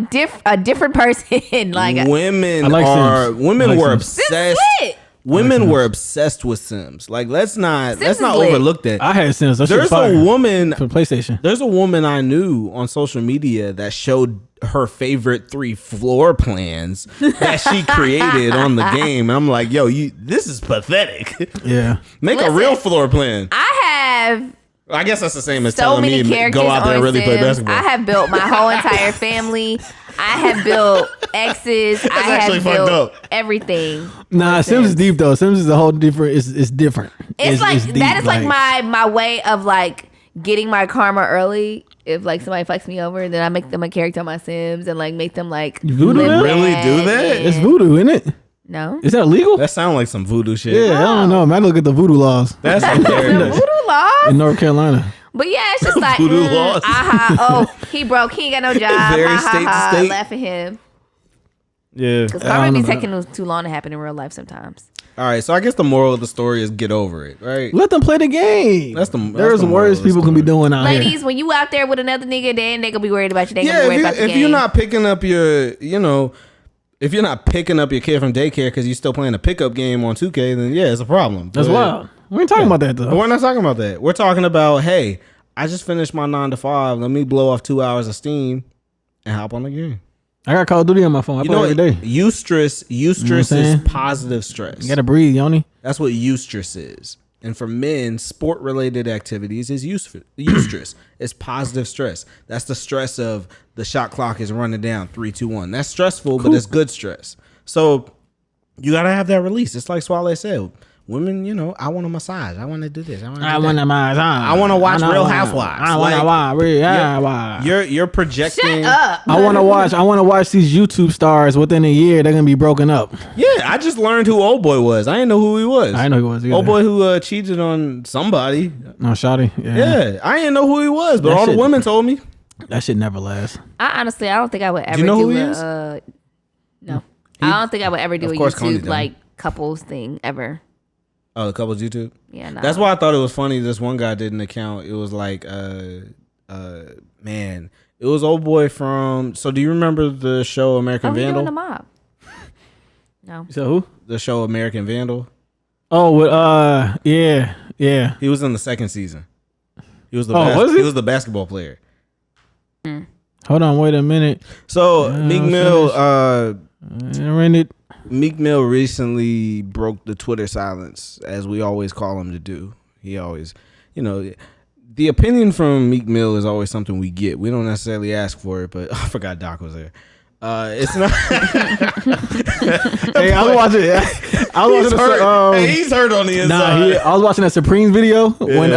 different person. Like Women I like are Sims. women I like were Sims. obsessed. lit. Women were obsessed with Sims. Like let's not is lit. overlook that. I had Sims. That shit There's fire. a woman. for PlayStation. There's a woman I knew on social media that showed her favorite 3 floor plans that she created on the game. And I'm like, yo, this is pathetic. Yeah. Make Listen, a real floor plan. I have I guess that's the same as so telling many me characters go out there and on really play Sims. basketball. I have built my whole entire family. I have built exes. I actually have fucked built up. everything. Nah, Sims is deep though. Sims is a whole different. It's different. It's like deep, that is like my way of like getting my karma early. If like somebody fucks me over, then I make them a character on my Sims and like make them like voodoo live that? Really bad do that? and- It's voodoo, isn't it? No. Is that legal? That sounds like some voodoo shit. Yeah, I don't know. Man, I look at the voodoo laws That's The hilarious. voodoo laws? in North Carolina. But yeah, it's just like Voodoo laws. oh, he broke, he ain't got no job. Very state to state. Laugh at him. Yeah. Because I karma don't be know. taking too long to happen in real life sometimes. All right. So I guess the moral of the story is get over it, right? Let them play the game. That's the- There's the moral worse of the people can be story. doing out here. Ladies, when you out there with another nigga, then they gonna be worried about you. They gonna be Yeah, worried about the if game. you're not picking up your, if you're not picking up your kid from daycare because you're still playing a pickup game on 2K, then yeah, it's a problem. That's But- wild. We ain't talking about that But though. we're not talking about that. We're talking about, hey, I just finished my 9 to 5. Let me blow off 2 hours of steam and hop on the game. I got Call of Duty on my phone. I You play know, every day. eustress is saying? positive stress. You gotta breathe, Yoni. That's what eustress is. And for men, sport-related activities is eustress. It's positive stress. That's the stress of the shot clock is running down 3, 2, 1. That's stressful, but it's good stress. So you gotta have that release. It's like Swale said. Women, I want a massage. I want to do this. I want to watch Real Housewives. I want to watch Real Housewives. You're projecting. Shut up. I want to watch these YouTube stars within a year. They're gonna be broken up. Yeah, I just learned who Old Boy was. I didn't know who he was. I know he was. Old Boy who cheated on somebody. No, Shawty. Yeah, I didn't know who he was, but That all the shit- women told me. That shit never lasts. I honestly, I don't think I would ever you know do who he a, is? no. I don't think I would ever do Of a course, Koney YouTube don't. like couples thing ever. Oh, the couple's YouTube. Yeah, no. That's why I thought it was funny. This one guy did an account. It was like, man, it was Old Boy from. So do you remember the show American Oh, he doing the Vandal? mob. No. So who? The show American Vandal. Oh, yeah. He was in the second season. He was the was he? he was the basketball player. Hold on, wait a minute. So Meek Mill, Rented. Meek Mill recently broke the Twitter silence, as we always call him to do. He always, the opinion from Meek Mill is always something we get. We don't necessarily ask for it, but I forgot Doc was there. It's not. Hey, I was watching. He's hurt on the inside. I was watching that Supremes video when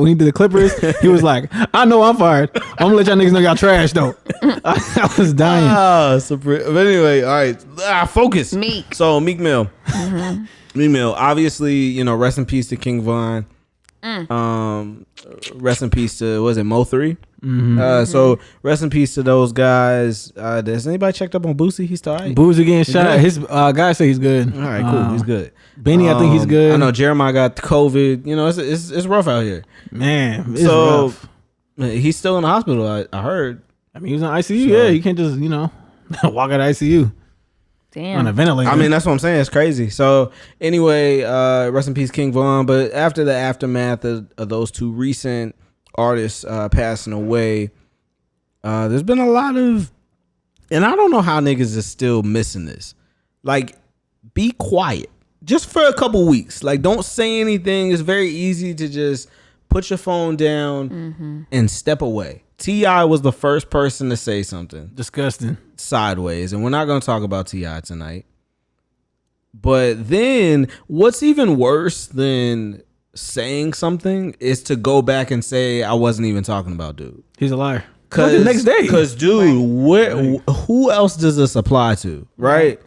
he did the Clippers. He was like, "I know I'm fired. I'm gonna let y'all niggas know y'all trash though." I was dying. But anyway, all right. Focus. Meek. So Meek Mill. Meek Mill. Obviously, rest in peace to King Von. Rest in peace to Mo3. So rest in peace to those guys. Has anybody checked up on Boosie? He's still all right. Boosie getting shot. His guys say he's good. All right, cool. He's good. Benny, I think he's good. I know Jeremiah got COVID. It's rough out here. Man, it's rough. He's still in the hospital. I heard. I mean, he was in ICU. So, yeah, you can't just walk out of ICU. Damn. On a ventilator. I mean, that's what I'm saying. It's crazy. So anyway, rest in peace, King Von. But after the aftermath of those two recent artists passing away, there's been a lot of, and I don't know how niggas is still missing this. Like, be quiet just for a couple weeks. Like, don't say anything. It's very easy to just put your phone down and step away. T.I. was the first person to say something Disgusting. sideways, and we're not going to talk about T.I. tonight. But then what's even worse than saying something is to go back and say, I wasn't even talking about dude. He's a liar. The next day. Because dude, who else does this apply to? Right?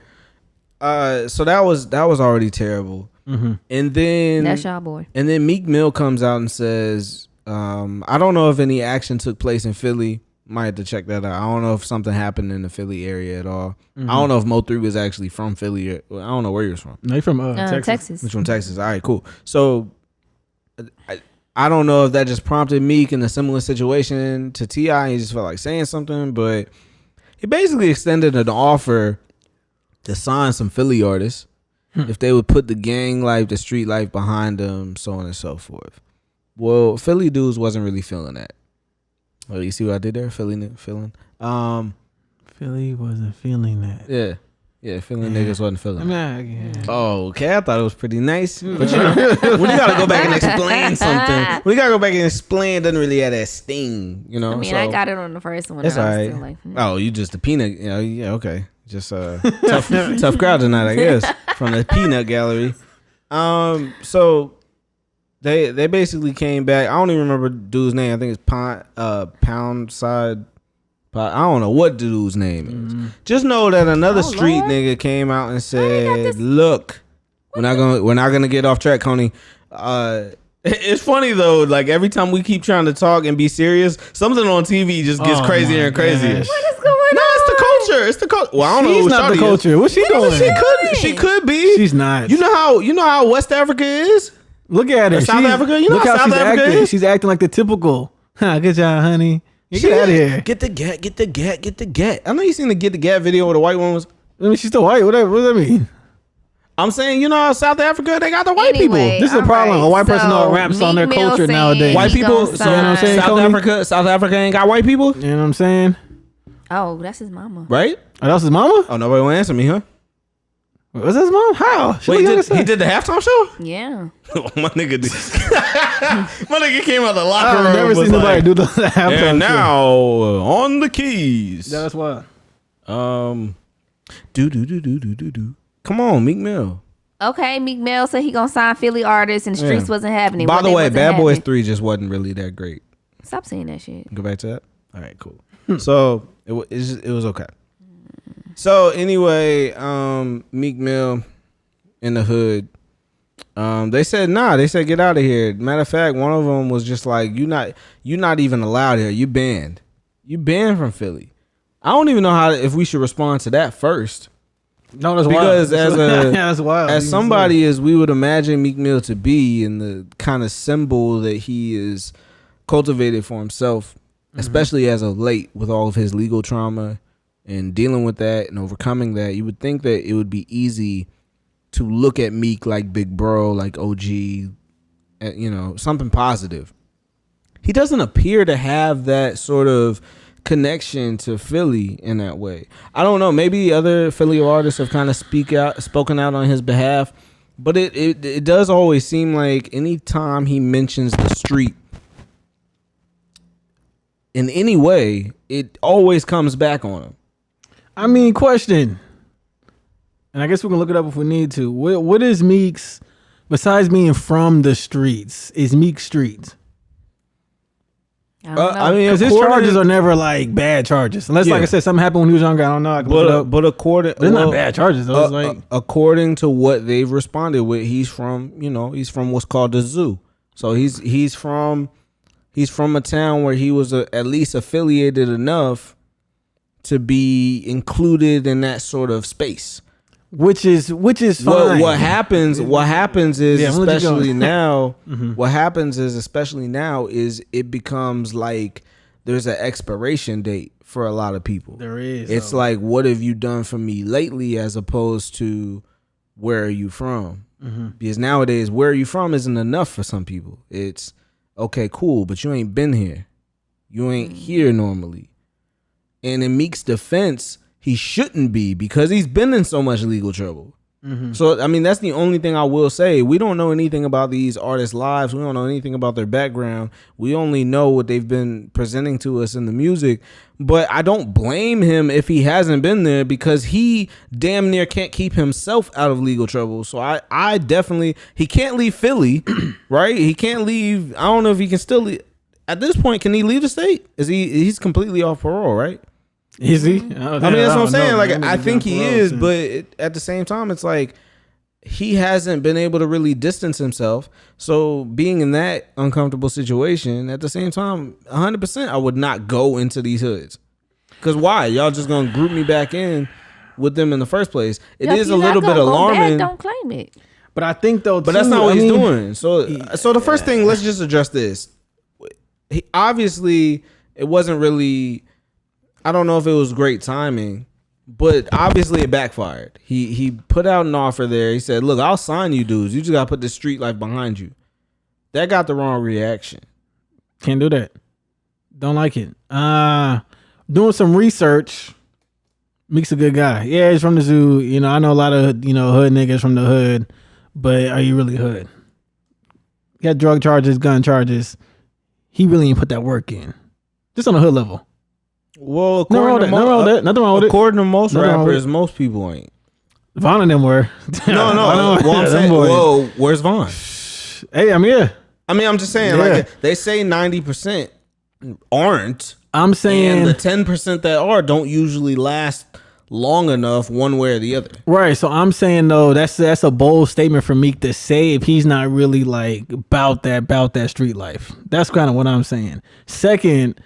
So that was already terrible. And then That's y'all boy. And then Meek Mill comes out and says, I don't know if any action took place in Philly. Might have to check that out. I don't know if something happened in the Philly area at all. I don't know if Mo3 was actually from Philly. I don't know where he was from. No, he's from Texas. He's from Texas. All right, cool. So I don't know if that just prompted Meek in a similar situation to T.I. He just felt like saying something, but he basically extended an offer to sign some Philly artists if they would put the gang life, the street life behind them, so on and so forth. Well, Philly dudes wasn't really feeling that. Well, you see what I did there? Feeling. Philly wasn't feeling that. Yeah, Philly niggas wasn't feeling it. Oh, okay. I thought it was pretty nice. But when you gotta go back and explain something, it doesn't really have that sting, I mean, I got it on the first one. That's all right. Like, Oh, you just the peanut. Yeah, okay. Just tough crowd tonight, I guess, from the peanut gallery. So they basically came back. I don't even remember dude's name. I think it's Poundside. I don't know what dude's name is. Just know that another street nigga came out and said, "Look, we're not gonna get off track, Koney." It's funny though. Like every time we keep trying to talk and be serious, something on TV just gets crazier and crazier. what is going on? No, it's the culture. It's the culture. Well, I don't know. She's not the culture. What's she doing? She could be. She's not. You know how West Africa is. Look at her. South Africa. You know look how South she's Africa acting. is. She's acting like the typical. Good job, honey. Get out of here. Get the get. I know you seen the Get the Gat video where the white one was. I mean, she's still white. What does that mean? I'm saying, how South Africa, they got the white people. This is a problem. A white person all raps on their culture nowadays. White people. So, you know what I'm saying? South Africa ain't got white people. You know what I'm saying? Oh, that's his mama. Right? Oh, that's his mama? Oh, nobody want to answer me, huh? Was his mom? How? Wait, he did the halftime show? Yeah. My nigga did. My nigga came out the locker room. I've never seen nobody do the halftime show. And now, on the keys. Yeah, that's why. Do. Come on, Meek Mill. Okay, Meek Mill said he gonna sign Philly artists and Streets wasn't happening. By the way, Bad Boys 3 just wasn't really that great. Stop saying that shit. Go back to that? All right, cool. So, it was okay. So, anyway, Meek Mill in the hood. They said, They said, get out of here. Matter of fact, one of them was just like, you're not even allowed here. You banned. You banned from Philly. I don't even know if we should respond to that first. No, that's because wild. That's wild. As somebody as we would imagine Meek Mill to be, and the kind of symbol that he is cultivated for himself, especially as of late with all of his legal trauma and dealing with that and overcoming that, you would think that it would be easy to look at Meek like big bro, like OG, something positive. He doesn't appear to have that sort of connection to Philly in that way. I don't know. Maybe other Philly artists have kind of spoken out on his behalf, but it does always seem like anytime he mentions the street in any way, it always comes back on him. I mean, question. And I guess we can look it up if we need to. What is Meek's, besides being from the streets, is Meek streets? I don't know. I mean, Because his charges are never like bad charges. Unless, like I said, something happened when he was younger. I don't know. I can look it up. But according, They're not bad charges though. It's like, according to what they've responded with, he's from what's called the zoo. So he's from a town where he was at least affiliated enough to be included in that sort of space. which is fine. What happens is, especially now, Mm-hmm. what happens is, especially now, is it becomes like there's an expiration date for a lot of people. There is. It's like, what have you done for me lately, as opposed to where are you from? Mm-hmm. Because nowadays, where are you from isn't enough for some people. It's okay, cool, but you ain't been here. You ain't here normally. And in Meek's defense, he shouldn't be, because he's been in so much legal trouble. Mm-hmm. So, I mean, that's the only thing I will say. We don't know anything about these artists' lives. We don't know anything about their background. We only know what they've been presenting to us in the music. But I don't blame him if he hasn't been there, because he damn near can't keep himself out of legal trouble. So I definitely, he can't leave Philly, right? He can't leave. I don't know if he can still leave. At this point, can he leave the state? He's completely off parole, right? Is he? I mean, that's what I'm saying. Like, I think he is, but at the same time, it's like he hasn't been able to really distance himself. So being in that uncomfortable situation, at the same time, 100%, I would not go into these hoods. Because why? Y'all just gonna group me back in with them in the first place? It is a little bit alarming. Don't claim it. But I think though, but that's not what he's doing. So the first thing, let's just address this. He obviously, it wasn't really. I don't know if it was great timing, but obviously it backfired. He put out an offer there. He said, look, I'll sign you dudes. You just got to put the street life behind you. That got the wrong reaction. Can't do that. Don't like it. Doing some research. Meek's a good guy. Yeah, he's from the zoo. You know, I know a lot of, hood niggas from the hood, but are you really hood? You got drug charges, gun charges. He really ain't put that work in. Just on a hood level. Well, nothing wrong with it. According to most rappers, most people ain't. Vaughn and them were. No. Well, I'm saying, whoa, where's Vaughn? Hey, I'm here. I mean, I'm just saying, like, they say 90% aren't. I'm saying, and the 10% that are don't usually last long enough one way or the other. Right. So I'm saying, though, that's a bold statement for Meek to say if he's not really like about that street life. That's kind of what I'm saying. Second,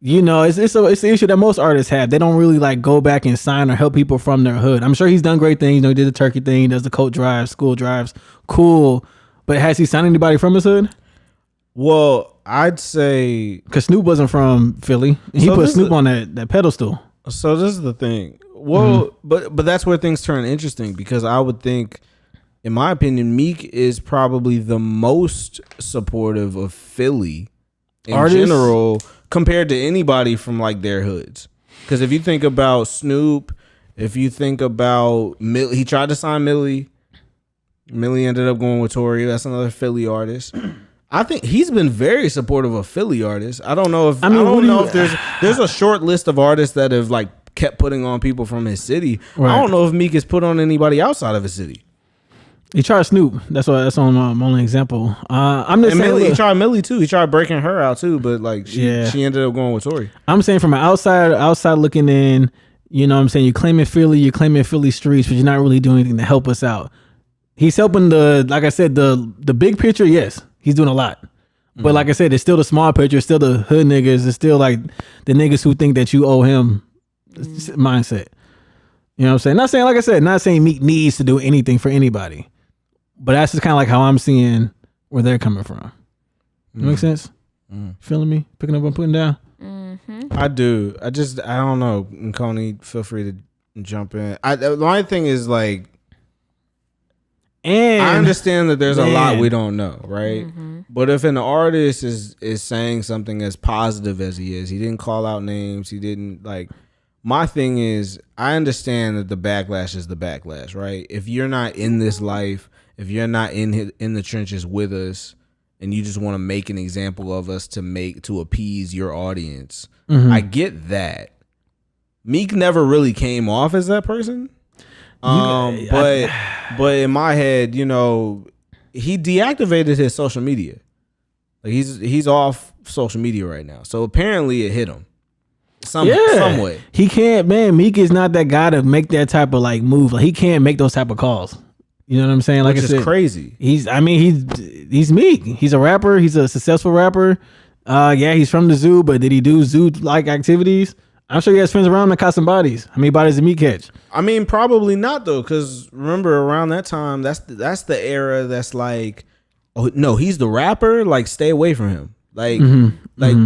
it's an issue that most artists have. They don't really like go back and sign or help people from their hood. I'm sure he's done great things. He did the turkey thing, he does the coat drives, school drives. Cool. But has he signed anybody from his hood? Well, I'd say, because Snoop wasn't from Philly. He put Snoop on that pedestal. So this is the thing. Well, but that's where things turn interesting, because I would think, in my opinion, Meek is probably the most supportive of Philly in general compared to anybody from like their hoods. Because if you think about Snoop, if you think about he tried to sign Millie. Millie ended up going with Tory. That's another Philly artist. I think he's been very supportive of Philly artists. I don't know if if there's a short list of artists that have like kept putting on people from his city. Right. I don't know if Meek has put on anybody outside of his city. He tried Snoop. That's on my only example. I'm just saying, he tried Millie too. He tried breaking her out too, but like she ended up going with Tory. I'm saying from an outside looking in, you know what I'm saying, you're claiming Philly streets, but you're not really doing anything to help us out. He's helping like I said, the big picture, yes. He's doing a lot. But like I said, it's still the small picture, it's still the hood niggas, it's still like the niggas who think that you owe him mindset. You know what I'm saying? Not saying, like I said, not saying Meek needs to do anything for anybody. But that's just kind of like how I'm seeing where they're coming from. Make sense? Feeling me? Picking up and putting down? I do. I don't know. And Koney, feel free to jump in. My thing is like, and I understand that there's a lot we don't know, right? But if an artist is saying something as positive as he is, he didn't call out names, he didn't like. My thing is, I understand that the backlash is the backlash, right? If you're not in this life, if you're not in the trenches with us, and you just want to make an example of us to appease your audience, I get that. Meek never really came off as that person. But in my head, you know, he deactivated his social media. Like he's off social media right now. So apparently it hit him some way. He can't, man. Meek is not that guy to make that type of like move. Like he can't make those type of calls. You know what I'm saying? Like Which is crazy. He's Meek. He's a rapper. He's a successful rapper. He's from the zoo, but did he do zoo like activities? I'm sure he has friends around that caught some bodies. How many bodies did Meek catch? I mean, probably not though, because remember around that time, that's the era that's like, oh no, he's the rapper. Like, stay away from him. Like,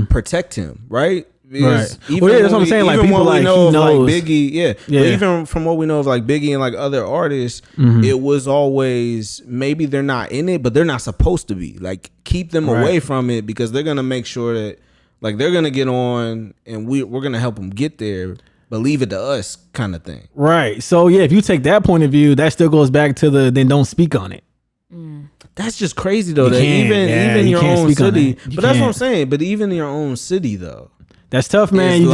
protect him, right? Because right. That's what I'm saying. Like, people like, know he knows. Like Biggie, But even from what we know of like Biggie and like other artists, it was always maybe they're not in it, but they're not supposed to be. Like, keep them away from it because they're gonna make sure that like they're gonna get on and we're gonna help them get there, but leave it to us kind of thing. Right. So yeah, if you take that point of view, that still goes back to the then don't speak on it. That's just crazy though. That even your own city, but that's what I'm saying. But even your own city though. That's tough, man.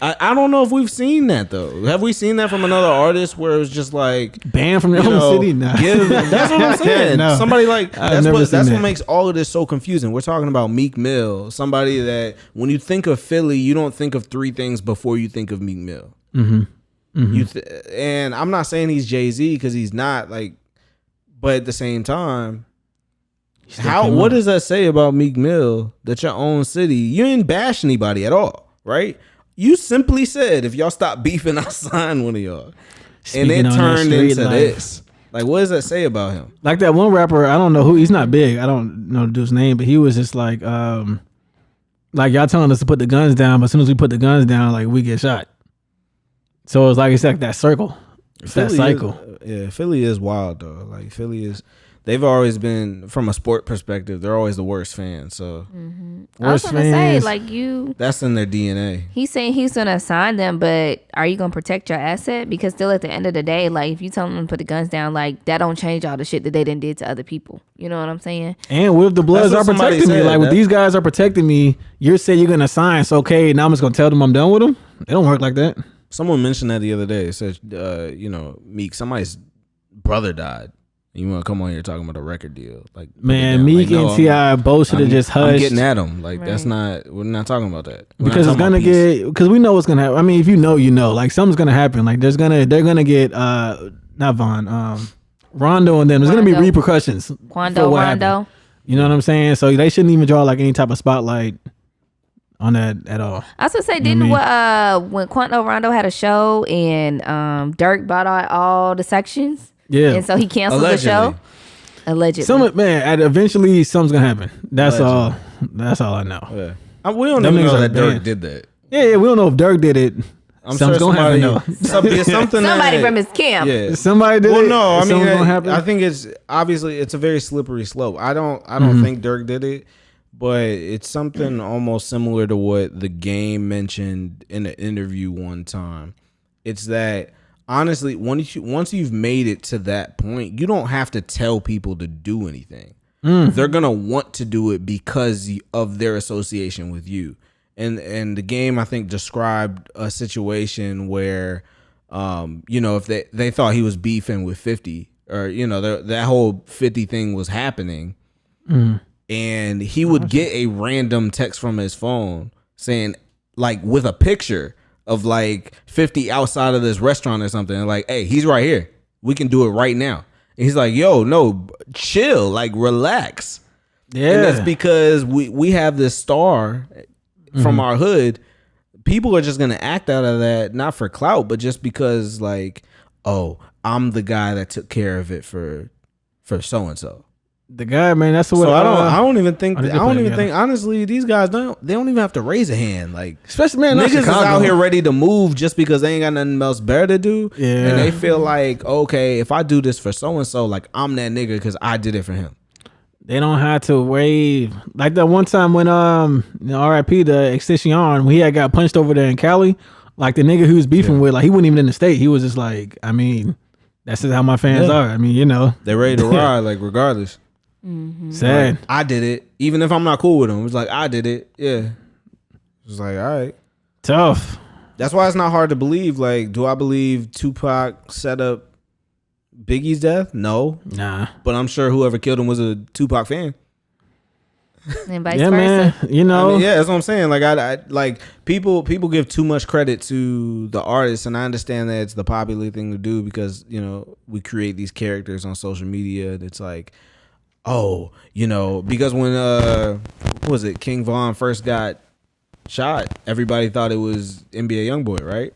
I don't know if we've seen that though. Have we seen that from another artist where it's just like banned from your own city? No. That's what I'm saying. No. Somebody like that's that. what makes all of this so confusing. We're talking about Meek Mill, somebody that when you think of Philly, you don't think of three things before you think of Meek Mill. And I'm not saying he's Jay-Z because he's not like, but at the same time. What does that say about Meek Mill that your own city, you didn't bash anybody at all, right? You simply said, if y'all stop beefing, I'll sign one of y'all. And it turned into this. Like, what does that say about him? Like that one rapper, I don't know who, he's not big. I don't know the dude's name, but he was just like y'all telling us to put the guns down, but as soon as we put the guns down, like we get shot. So it's like that circle. It's that cycle. Philly is wild though. Like Philly is. They've always been, from a sport perspective, they're always the worst fans. So, I was gonna say, like that's in their DNA. He's saying he's gonna sign them, but are you gonna protect your asset? Because still, at the end of the day, like if you tell them to put the guns down, like that don't change all the shit that they done did to other people. You know what I'm saying? And what if the Bloods are protecting me? Like, when these guys are protecting me, you're saying you're gonna sign. So okay, now I'm just gonna tell them I'm done with them. It don't work like that. Someone mentioned that the other day. It said, Meek, somebody's brother died. You want to come on here talking about a record deal? Like, man, Meek and T.I. both should have just hushed. I'm getting at him. Like, that's not. We're not talking about that. Because it's gonna get. Because we know what's gonna happen. I mean, if you know, like something's gonna happen. Like, they're gonna get not Von, Rondo, and then there's gonna be repercussions. Rondo. You know what I'm saying? So they shouldn't even draw like any type of spotlight on that at all. I was gonna say, when Quanto Rondo had a show and Dirk bought out all the sections. Yeah, and so he canceled the show. Allegedly, eventually something's gonna happen. That's all. That's all I know. Yeah. We don't even know that Dirk did that. Yeah, we don't know if Dirk did it. Something's gonna happen. No, somebody from his camp. Yeah, somebody did it. Well, no, I mean, I think it's obviously it's a very slippery slope. I don't think Dirk did it, but it's something almost similar to what The Game mentioned in an interview one time. It's that. Honestly, once you've made it to that point, you don't have to tell people to do anything. They're gonna want to do it because of their association with you. And The Game, I think, described a situation where, if they thought he was beefing with 50, or that whole 50 thing was happening, and he would get a random text from his phone saying, like, with a picture of like 50 outside of this restaurant or something, and like, hey, he's right here. We can do it right now. And he's like, yo, no, chill, like relax. Yeah. And that's because we have this star from our hood. People are just gonna act out of that, not for clout, but just because like, oh, I'm the guy that took care of it for so and so. The guy, man, that's what. So I don't even think. Honestly, these guys don't even have to raise a hand. Like, especially man, niggas is out here ready to move just because they ain't got nothing else better to do. Yeah, and they feel like, okay, if I do this for so and so, like I'm that nigga because I did it for him. They don't have to wave like that one time when R.I.P. the Extension when he had got punched over there in Cali. Like the nigga who was beefing with, like he wasn't even in the state. He was just like, I mean, that's just how my fans are. I mean, they're ready to ride, like regardless. Sad. Like, I did it, even if I'm not cool with them. It's like I did it. Yeah, it's like all right, tough. That's why it's not hard to believe. Like, do I believe Tupac set up Biggie's death? No. Nah. But I'm sure whoever killed him was a Tupac fan. And vice Yeah, versa. man. You know. I mean, yeah, that's what I'm saying. Like, I like people give too much credit to the artists, and I understand that it's the popular thing to do because, you know, we create these characters on social media. That's like, oh, you know, because when what was it, King Von first got shot, everybody thought it was NBA YoungBoy, right?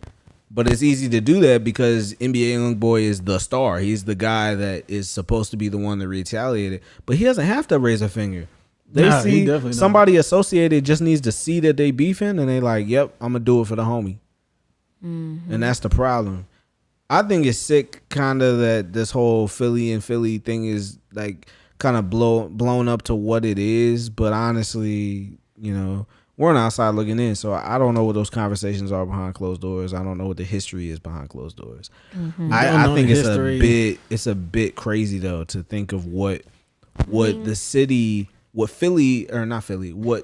But it's easy to do that because NBA YoungBoy is the star. He's the guy that is supposed to be the one that retaliated, but he doesn't have to raise a finger. They see somebody associated just needs to see that they beefing, and they like, yep, I'm gonna do it for the homie. Mm-hmm. And that's the problem. I think it's sick, kind of, that this whole Philly thing is like kind of blown up to what it is. But honestly, you know, we're on the outside looking in, so I don't know what those conversations are behind closed doors. I don't know what the history is behind closed doors. Mm-hmm. I think it's a bit crazy though to think of what the city. What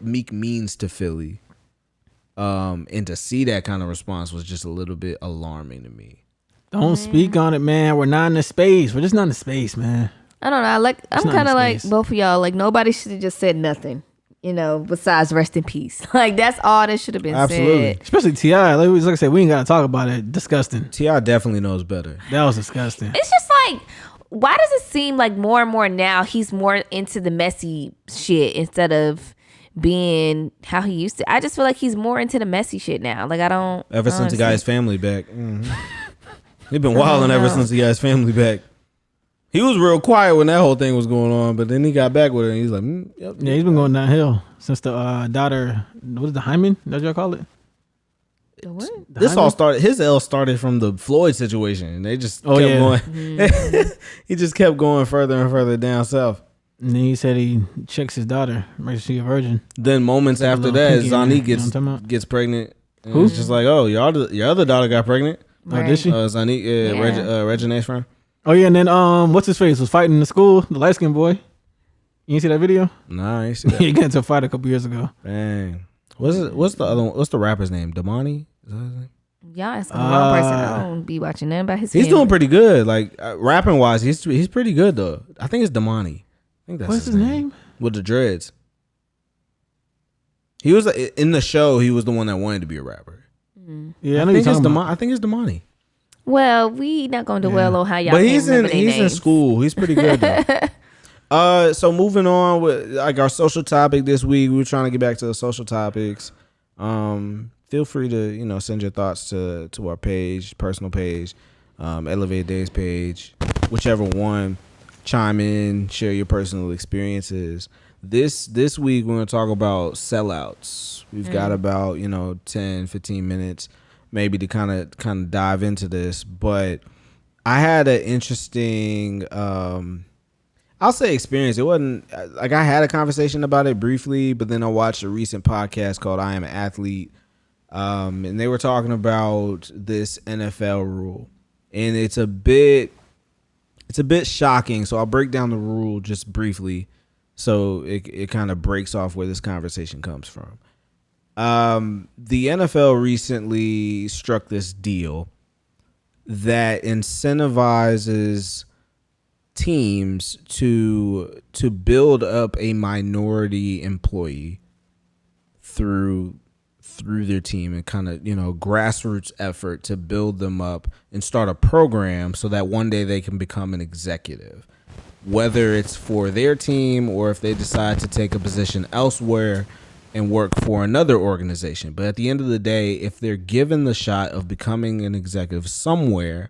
Meek means to Philly, and to see that kind of response was just a little bit alarming to me. Don't speak on it, man. We're not in the space. We're just not in the space, man. I don't know. I'm kind of like both of y'all. Like, nobody should have just said nothing, you know, besides rest in peace. Like, that's all that should have been said. Especially T.I. Like I said, we ain't got to talk about it. Disgusting. T.I. definitely knows better. That was disgusting. It's just like, why does it seem like more and more now he's more into the messy shit instead of being how he used to? I just feel like he's more into the messy shit now. Like, Ever since he got his family back. Mm-hmm. He's been wilding ever since he got his family back. He was real quiet when that whole thing was going on, but then he got back with it and he's like, yep. Yeah, he's been going downhill since the daughter, what is the hymen? That's what y'all call it? The what? His L started from the Floyd situation, and they just kept going. He just kept going further and further down south. And then he said he checks his daughter, makes sure she's a virgin. Then moments after that, Zanique gets pregnant. Who's just like, oh, your other daughter got pregnant. Right. Oh, did she? Zanique, Regine's friend. Oh yeah, and then what's his face was fighting in the school, the light skinned boy. You see that video? Nah, I ain't see that. He got into a fight a couple years ago. Dang. What's the other one? What's the rapper's name? Damani? Is that his name? Y'all asking the wrong person. I don't be watching nothing about his He's family. doing pretty good. Like, rapping wise, he's pretty good though. I think it's Damani. I think that's what's his name? With the dreads. He was in the show. He was the one that wanted to be a rapper. Yeah, I think it's Damani. Well, we not going to dwell on how y'all. But he's in school. He's pretty good though. So moving on with like our social topic this week, we were trying to get back to the social topics. Feel free to send your thoughts to our page, personal page, Elevated Days page, whichever one. Chime in, share your personal experiences. This week we're gonna talk about sellouts. We've got about 10, 15 minutes maybe to kind of dive into this, but I had an interesting I'll say experience. It wasn't like I had a conversation about it briefly, but then I watched a recent podcast called I Am an Athlete, and they were talking about this NFL rule, and it's a bit shocking. So I'll break down the rule just briefly, so it kind of breaks off where this conversation comes from. The NFL recently struck this deal that incentivizes teams to build up a minority employee through their team, and kind of grassroots effort to build them up and start a program so that one day they can become an executive, whether it's for their team or if they decide to take a position elsewhere and work for another organization. But at the end of the day, if they're given the shot of becoming an executive somewhere,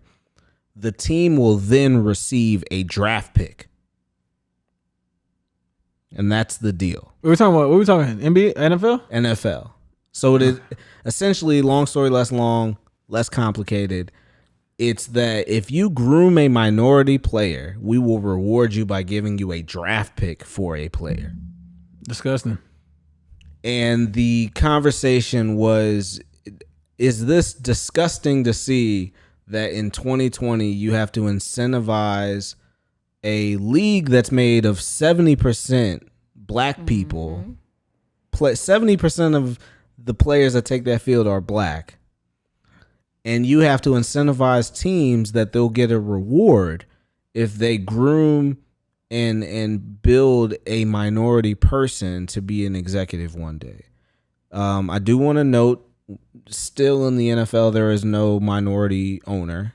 the team will then receive a draft pick. And that's the deal. What are we talking? NBA, NFL? NFL. So it is essentially, long story less long, less complicated. It's that if you groom a minority player, we will reward you by giving you a draft pick for a player. Disgusting. And the conversation was, is this disgusting to see that in 2020 you have to incentivize a league that's made of 70% black people, 70% of the players that take that field are black, And you have to incentivize teams that they'll get a reward if they groom and build a minority person to be an executive one day. I do want to note, still in the NFL, there is no minority owner.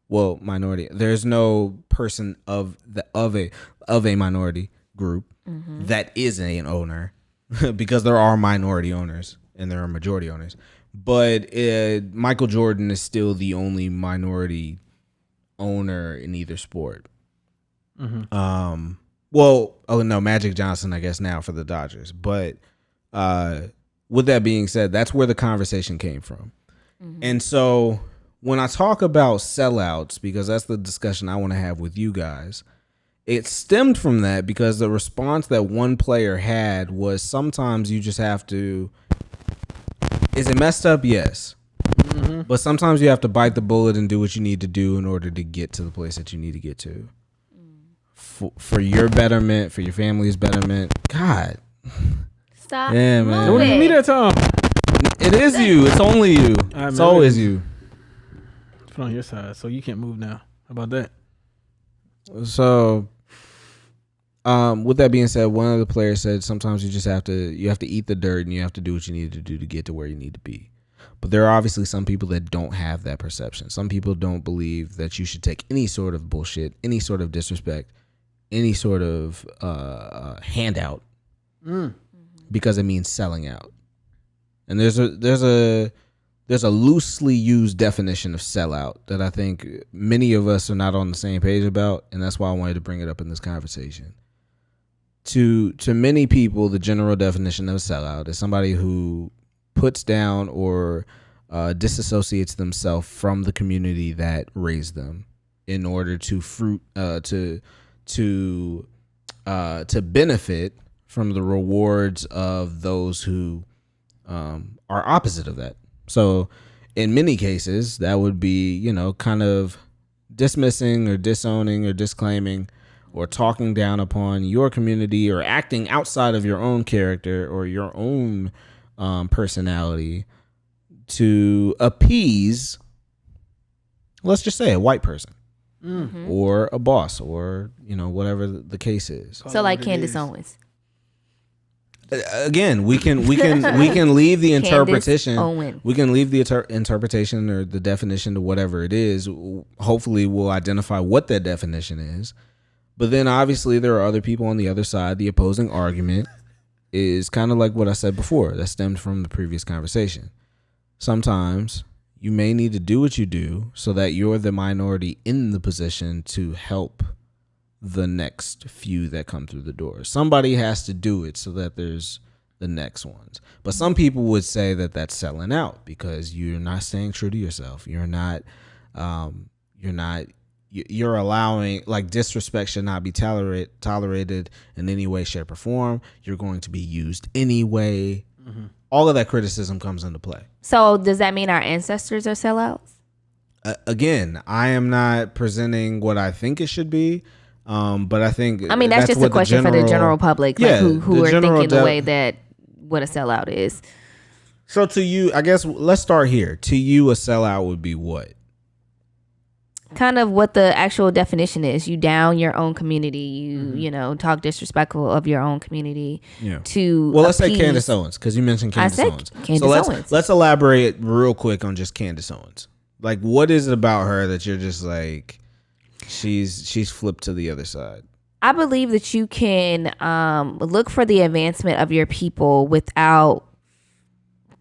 Well, minority. There's no person of a minority group that is an owner, because there are minority owners and there are majority owners. But Michael Jordan is still the only minority owner in either sport. Magic Johnson, I guess, now for the Dodgers. But with that being said, that's where the conversation came from. And so when I talk about sellouts, because that's the discussion I want to have with you guys, it stemmed from that because the response that one player had was, sometimes you just have to. Is it messed up? Yes. But sometimes you have to bite the bullet and do what you need to do in order to get to the place that you need to get to. For your betterment, for your family's betterment. God. Stop. Yeah, man. Don't give me that time. It is you. It's only you. It's always you. Put on your side, so you can't move now. How about that? So, with that being said, one of the players said sometimes you have to eat the dirt and you have to do what you need to do to get to where you need to be. But there are obviously some people that don't have that perception. Some people don't believe that you should take any sort of bullshit, any sort of disrespect, any sort of handout, because it means selling out. And there's a loosely used definition of sellout that I think many of us are not on the same page about, and that's why I wanted to bring it up in this conversation. To many people, the general definition of a sellout is somebody who puts down or disassociates themselves from the community that raised them in order to benefit from the rewards of those who are opposite of that. So in many cases, that would be, kind of dismissing or disowning or disclaiming or talking down upon your community or acting outside of your own character or your own personality to appease, let's just say, a white person or a boss or, whatever the case is. So like Candace Owens. Again, we can leave the interpretation. Owen. We can leave the interpretation or the definition to whatever it is. Hopefully, we'll identify what that definition is. But then, obviously, there are other people on the other side. The opposing argument is kind of like what I said before. That stemmed from the previous conversation. Sometimes you may need to do what you do so that you're the minority in the position to help the next few that come through the door. Somebody has to do it so that there's the next ones. But some people would say that that's selling out because you're not staying true to yourself. You're allowing, like, disrespect should not be tolerated in any way, shape, or form. You're going to be used anyway. All of that criticism comes into play. So does that mean our ancestors are sellouts? Again, I am not presenting what I think it should be. But I think that's just a question for the general public, like who are thinking the way that what a sellout is. So to you, I guess let's start here. To you, a sellout would be what? Kind of what the actual definition is. You down your own community. You talk disrespectful of your own community. Yeah. Let's say Candace Owens, because you mentioned Candace Owens. Let's elaborate real quick on just Candace Owens. Like, what is it about her that you're just like, she's flipped to the other side? I believe that you can look for the advancement of your people without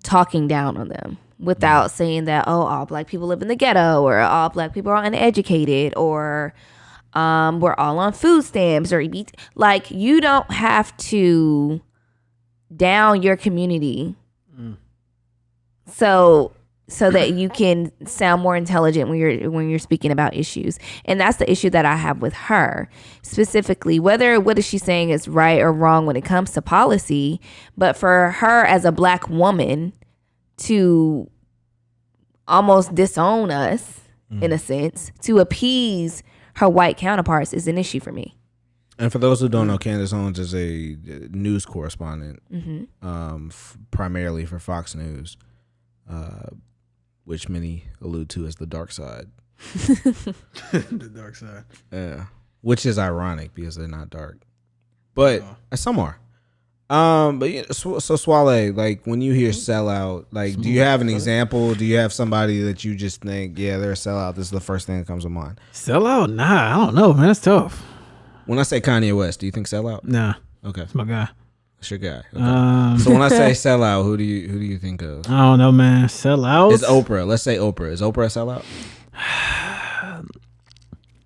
talking down on them, without saying that, all black people live in the ghetto, or all black people are uneducated, or we're all on food stamps, or like, you don't have to down your community so that you can sound more intelligent when you're speaking about issues. And that's the issue that I have with her specifically, whether what is she saying is right or wrong when it comes to policy. But for her as a black woman to almost disown us in a sense, to appease her white counterparts, is an issue for me. And for those who don't know, Candace Owens is a news correspondent, primarily for Fox News. which many allude to as the dark side. The dark side. Yeah, which is ironic because they're not dark, but some are. But yeah, so Swale, like when you hear sellout, like do you have an example? Do you have somebody that you just think, yeah, they're a sellout? This is the first thing that comes to mind. Sellout? Nah, I don't know, man. That's tough. When I say Kanye West, do you think sellout? Nah. Okay, That's my guy. that's your guy. Okay. So when I say sellout, who do you think of? I don't know, man. Sellout? It's Oprah. Let's say Oprah. Is Oprah a sellout?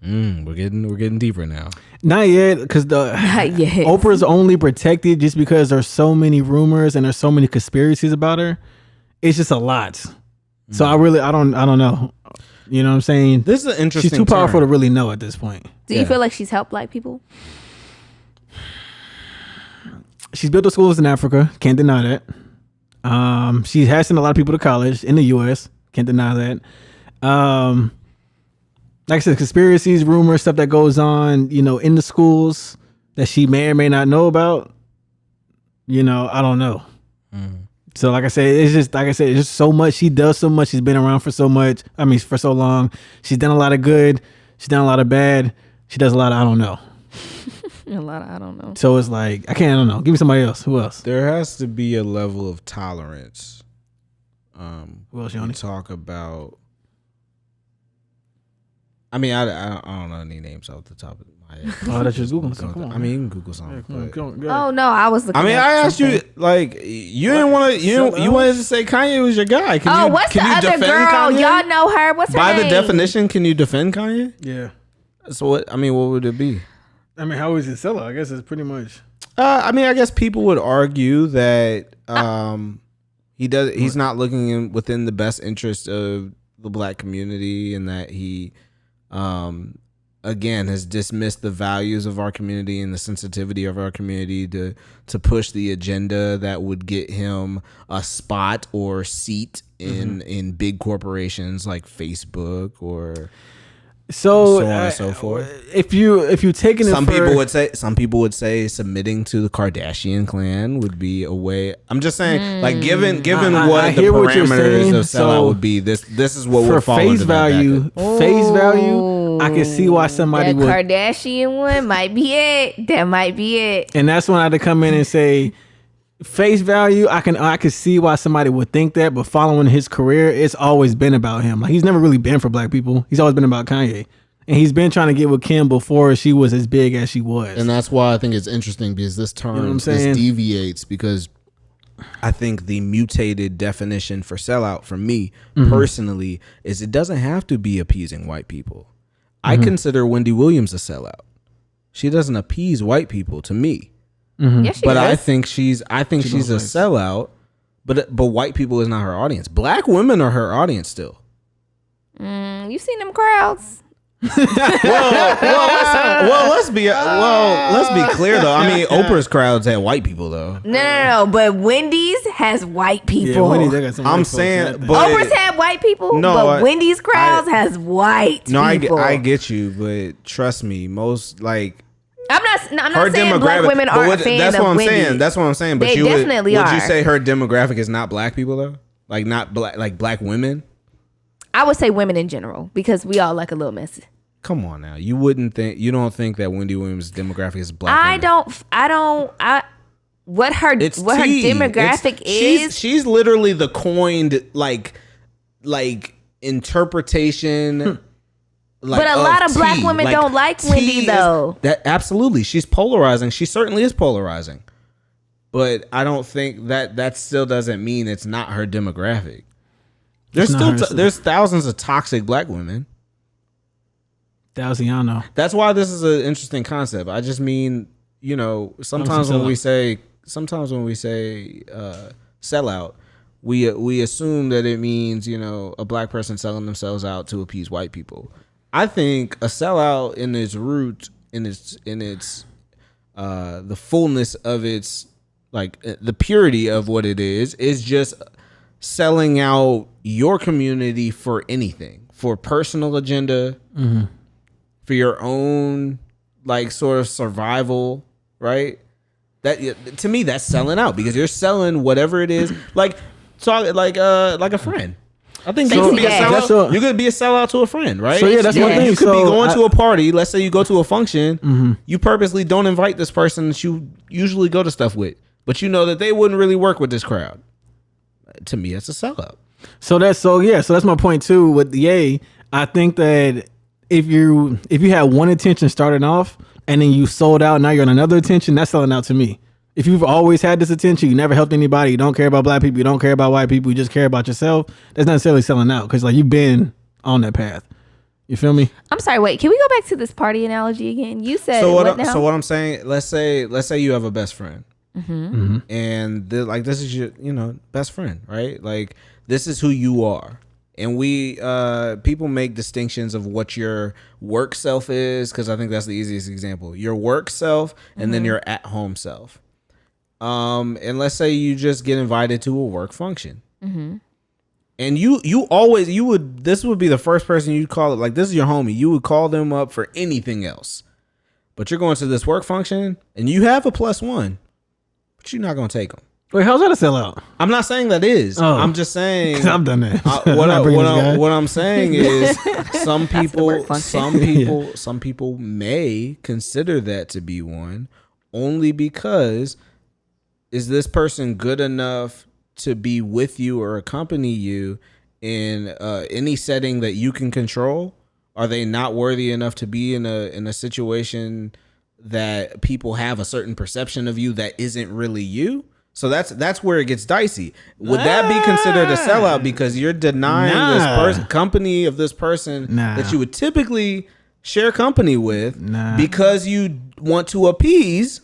We're getting deeper now. Not yet, because Oprah's only protected just because there's so many rumors and there's so many conspiracies about her. It's just a lot. So I don't know. You know what I'm saying? This is an interesting. She's too powerful to really know at this point. Do you feel like she's helped black people? She's built the schools in Africa. Can't deny that. She has sent a lot of people to college in the U.S. Can't deny that. Like I said, conspiracies, rumors, stuff that goes on, in the schools that she may or may not know about. I don't know. So like I said, it's just so much. She does so much. She's been around for so long. She's done a lot of good. She's done a lot of bad. She does a lot of I don't know. A lot of I don't know. So it's like, I don't know. Give me somebody else. Who else? There has to be a level of tolerance. Who else, we Yanni? talk about. I mean, I don't know any names off the top of my head. Oh, that's just Google. Come on. I mean, you can Google something. Oh no, I was looking. I mean, I asked you, like, you didn't want to. You wanted to say Kanye was your guy. What's the other girl? Kanye? Y'all know her. What's her name? By the definition, can you defend Kanye? Yeah. So what? I mean, what would it be? I mean, how is it sellout? I guess it's pretty much. I mean, I guess people would argue that he's not looking within the best interest of the black community, and that he again has dismissed the values of our community and the sensitivity of our community to push the agenda that would get him a spot or seat in big corporations like Facebook or so on and so forth. If you taking some people would say submitting to the Kardashian clan would be a way. I'm just saying, like given what the parameters of sellout would be, this is what we're following. Face value, I can see why somebody would. Kardashian one might be it. That might be it. And that's when I had to come in and say, face value, I can see why somebody would think that, but following his career, it's always been about him. Like, he's never really been for black people. He's always been about Kanye. And he's been trying to get with Kim before she was as big as she was. And that's why I think it's interesting, because this this deviates, because I think the mutated definition for sellout for me personally is it doesn't have to be appeasing white people. I consider Wendy Williams a sellout. She doesn't appease white people to me. Yes, she but does. I think she's a sellout, but white people is not her audience. Black women are her audience still. You seen them crowds? Let's be clear though. I mean, Oprah's crowds had white people though. No. But Wendy's has white people. Yeah, Wendy's, they got some I'm white saying, folks. but Oprah's had white people. No, but Wendy's crowds has white people. I get you, but trust me, most like. I'm not saying black women aren't fans of Wendy's. That's what I'm saying. But they definitely are. Would you say her demographic is not black people though? Like not black, like black women? I would say women in general, because we all like a little messy. Come on now, you don't think that Wendy Williams' demographic is black? What her demographic is? She's literally the coined like interpretation. But a lot of black women don't like Wendy though. That absolutely, she's polarizing. She certainly is polarizing. But I don't think that still doesn't mean it's not her demographic. There's thousands of toxic black women. Thousands. That's why this is an interesting concept. I just mean, sometimes when we say sellout, we assume that it means, a black person selling themselves out to appease white people. I think a sellout in its root, in its the fullness of its, like the purity of what it is just selling out your community for anything, for personal agenda, for your own like sort of survival, right? That to me, that's selling out, because you're selling whatever it is, like a friend. I think you could be a Basically, sellout. You could be a sellout to a friend, right? So, yeah, that's my thing. You could be So, going to a party. Let's say you go to a function. You purposely don't invite this person that you usually go to stuff with, but you know that they wouldn't really work with this crowd. To me, it's a sellout. So that's my point too with the Ye. I think that if you had one intention starting off and then you sold out, now you're on another intention, that's selling out to me. If you've always had this attention, you never helped anybody, you don't care about black people, you don't care about white people, you just care about yourself, that's not necessarily selling out because like you've been on that path. You feel me? I'm sorry. Wait, can we go back to this party analogy again? You said So what now? So what I'm saying, let's say you have a best friend, and this is your best friend, right? Like this is who you are. And we people make distinctions of what your work self is, because I think that's the easiest example. Your work self and then your at home self. And let's say you just get invited to a work function. And this would be the first person you'd call it, like this is your homie. You would call them up for anything else. But you're going to this work function and you have a +1, but you're not going to take them. Wait, how's that a sellout? I'm not saying that is. Oh. I'm just saying I've done that. What I'm saying is some people may consider that to be one only because is this person good enough to be with you or accompany you in any setting that you can control? Are they not worthy enough to be in a situation that people have a certain perception of you that isn't really you? So that's where it gets dicey. Would that be considered a sellout because you're denying this person, company of this person that you would typically share company with because you want to appease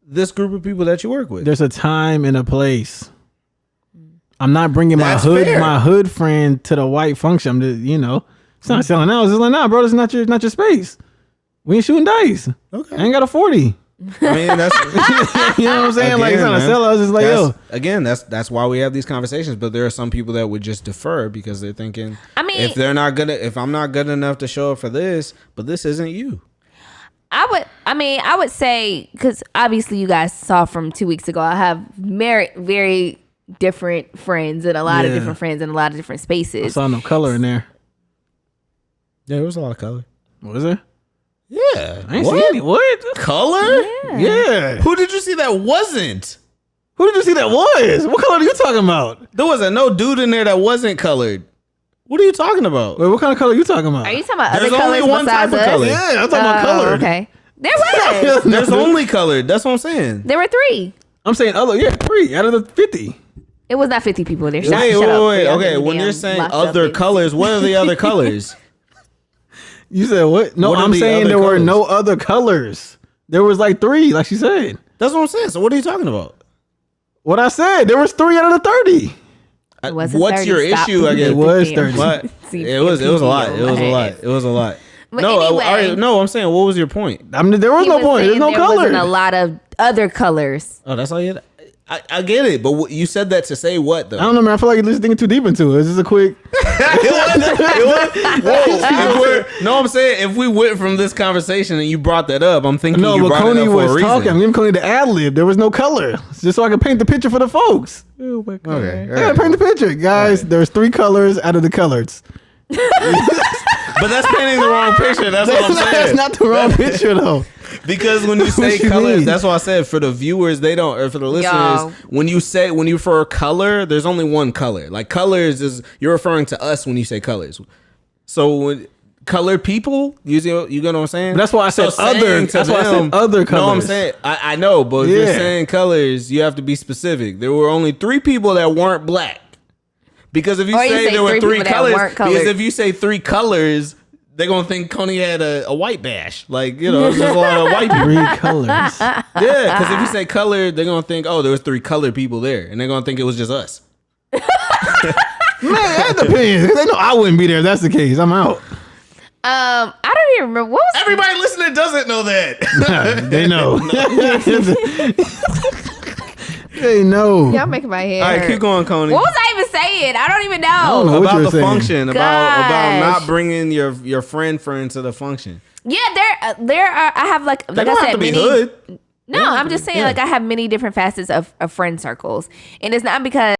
this group of people that you work with? There's a time and a place. I'm not bringing That's my fair. hood friend to the white function. I'm just, it's not selling out. It's just like, nah, bro, this is not your space. We ain't shooting dice. Okay. I ain't got a 40. I mean, that's You know what I'm saying? Again, like it's not a man. sellout. It's just like, that's why we have these conversations. But there are some people that would just defer because they're thinking, I mean, if I'm not good enough to show up for this, but this isn't you. I would say, because obviously you guys saw from 2 weeks ago, I have very different friends and a lot of different friends in a lot of different I spaces. saw no color in there. Yeah, there was a lot of color. Was there? Yeah. I ain't see any. What? Color? Yeah. Who did you see that wasn't? Who did you see that was? What color are you talking about? There wasn't no dude in there that wasn't colored. What are you talking about? Wait, what kind of color are you talking about? Are you talking about There's other only colors one besides type of us? color. Yeah, I'm talking about colored. Okay. There was. There's only colored. That's what I'm saying. There were 3. I'm saying other. Yeah, 3 out of the 50. It was not 50 people there. Wait. Shut up. Okay, when you're saying other colors, what are the other colors? You said what? No, What are I'm the saying other there were colors? no other colors. There was like 3, like she said. That's what I'm saying. So what are you talking about? What I said, there was 3 out of the 30. It wasn't What's 30. your Stop. issue? I guess It was 30. What? It was a lot. It was a lot. But No, anyway. no. I'm saying, what was your point? I mean, there was He no was point. There's saying no there color. wasn't a lot of other colors. Oh, that's all you had. I get it, but you said that to say what though? I don't know, man. I feel like you're just thinking too deep into it. It's just a quick. I'm saying if we went from this conversation and you brought that up, I'm thinking No, you but brought Koney it up for a was reason. talking. I'm giving Koney the ad lib. There was no color, just so I could paint the picture for the folks. Oh my God. Okay, I gotta paint the picture, guys. There's 3 colors out of the colors. But that's painting the wrong picture. That's what I'm saying. That's not the wrong picture though. Because when you say What you colors, mean? that's why I said for the viewers, they don't, or for the listeners, when you refer color, there's only one color. Like colors is, you're referring to us when you say colors. So when colored people, you know what I'm saying? But that's why I said saying other. to That's why I said them- other No, I'm colors. saying, I know, but if you're Yeah. saying colors, you have to be specific. There were only 3 people that weren't black. Because if you Or you say say there were 3 3 people that colors, weren't colored. because if you say 3 colors, they're gonna think Koney had a white bash. Like, there's just a lot of white people. 3 colors. Yeah, because if you say colored, they're gonna think, oh, there was 3 colored people there, and they're gonna think it was just us. Man, that depends. 'Cause they know I wouldn't be there if that's the case. I'm out. I don't even remember what was. Everybody listening doesn't know that. They know. They know. Y'all making my head All right, hurt. keep going, Koney. What was I even saying? I don't even know. don't know. What About you the were saying. function, about Gosh. not bringing your friend to the function. Yeah, there are. I have like They I don't said, have to be many. hood. No, I'm just saying, like, I have many different facets of friend circles, and it's not because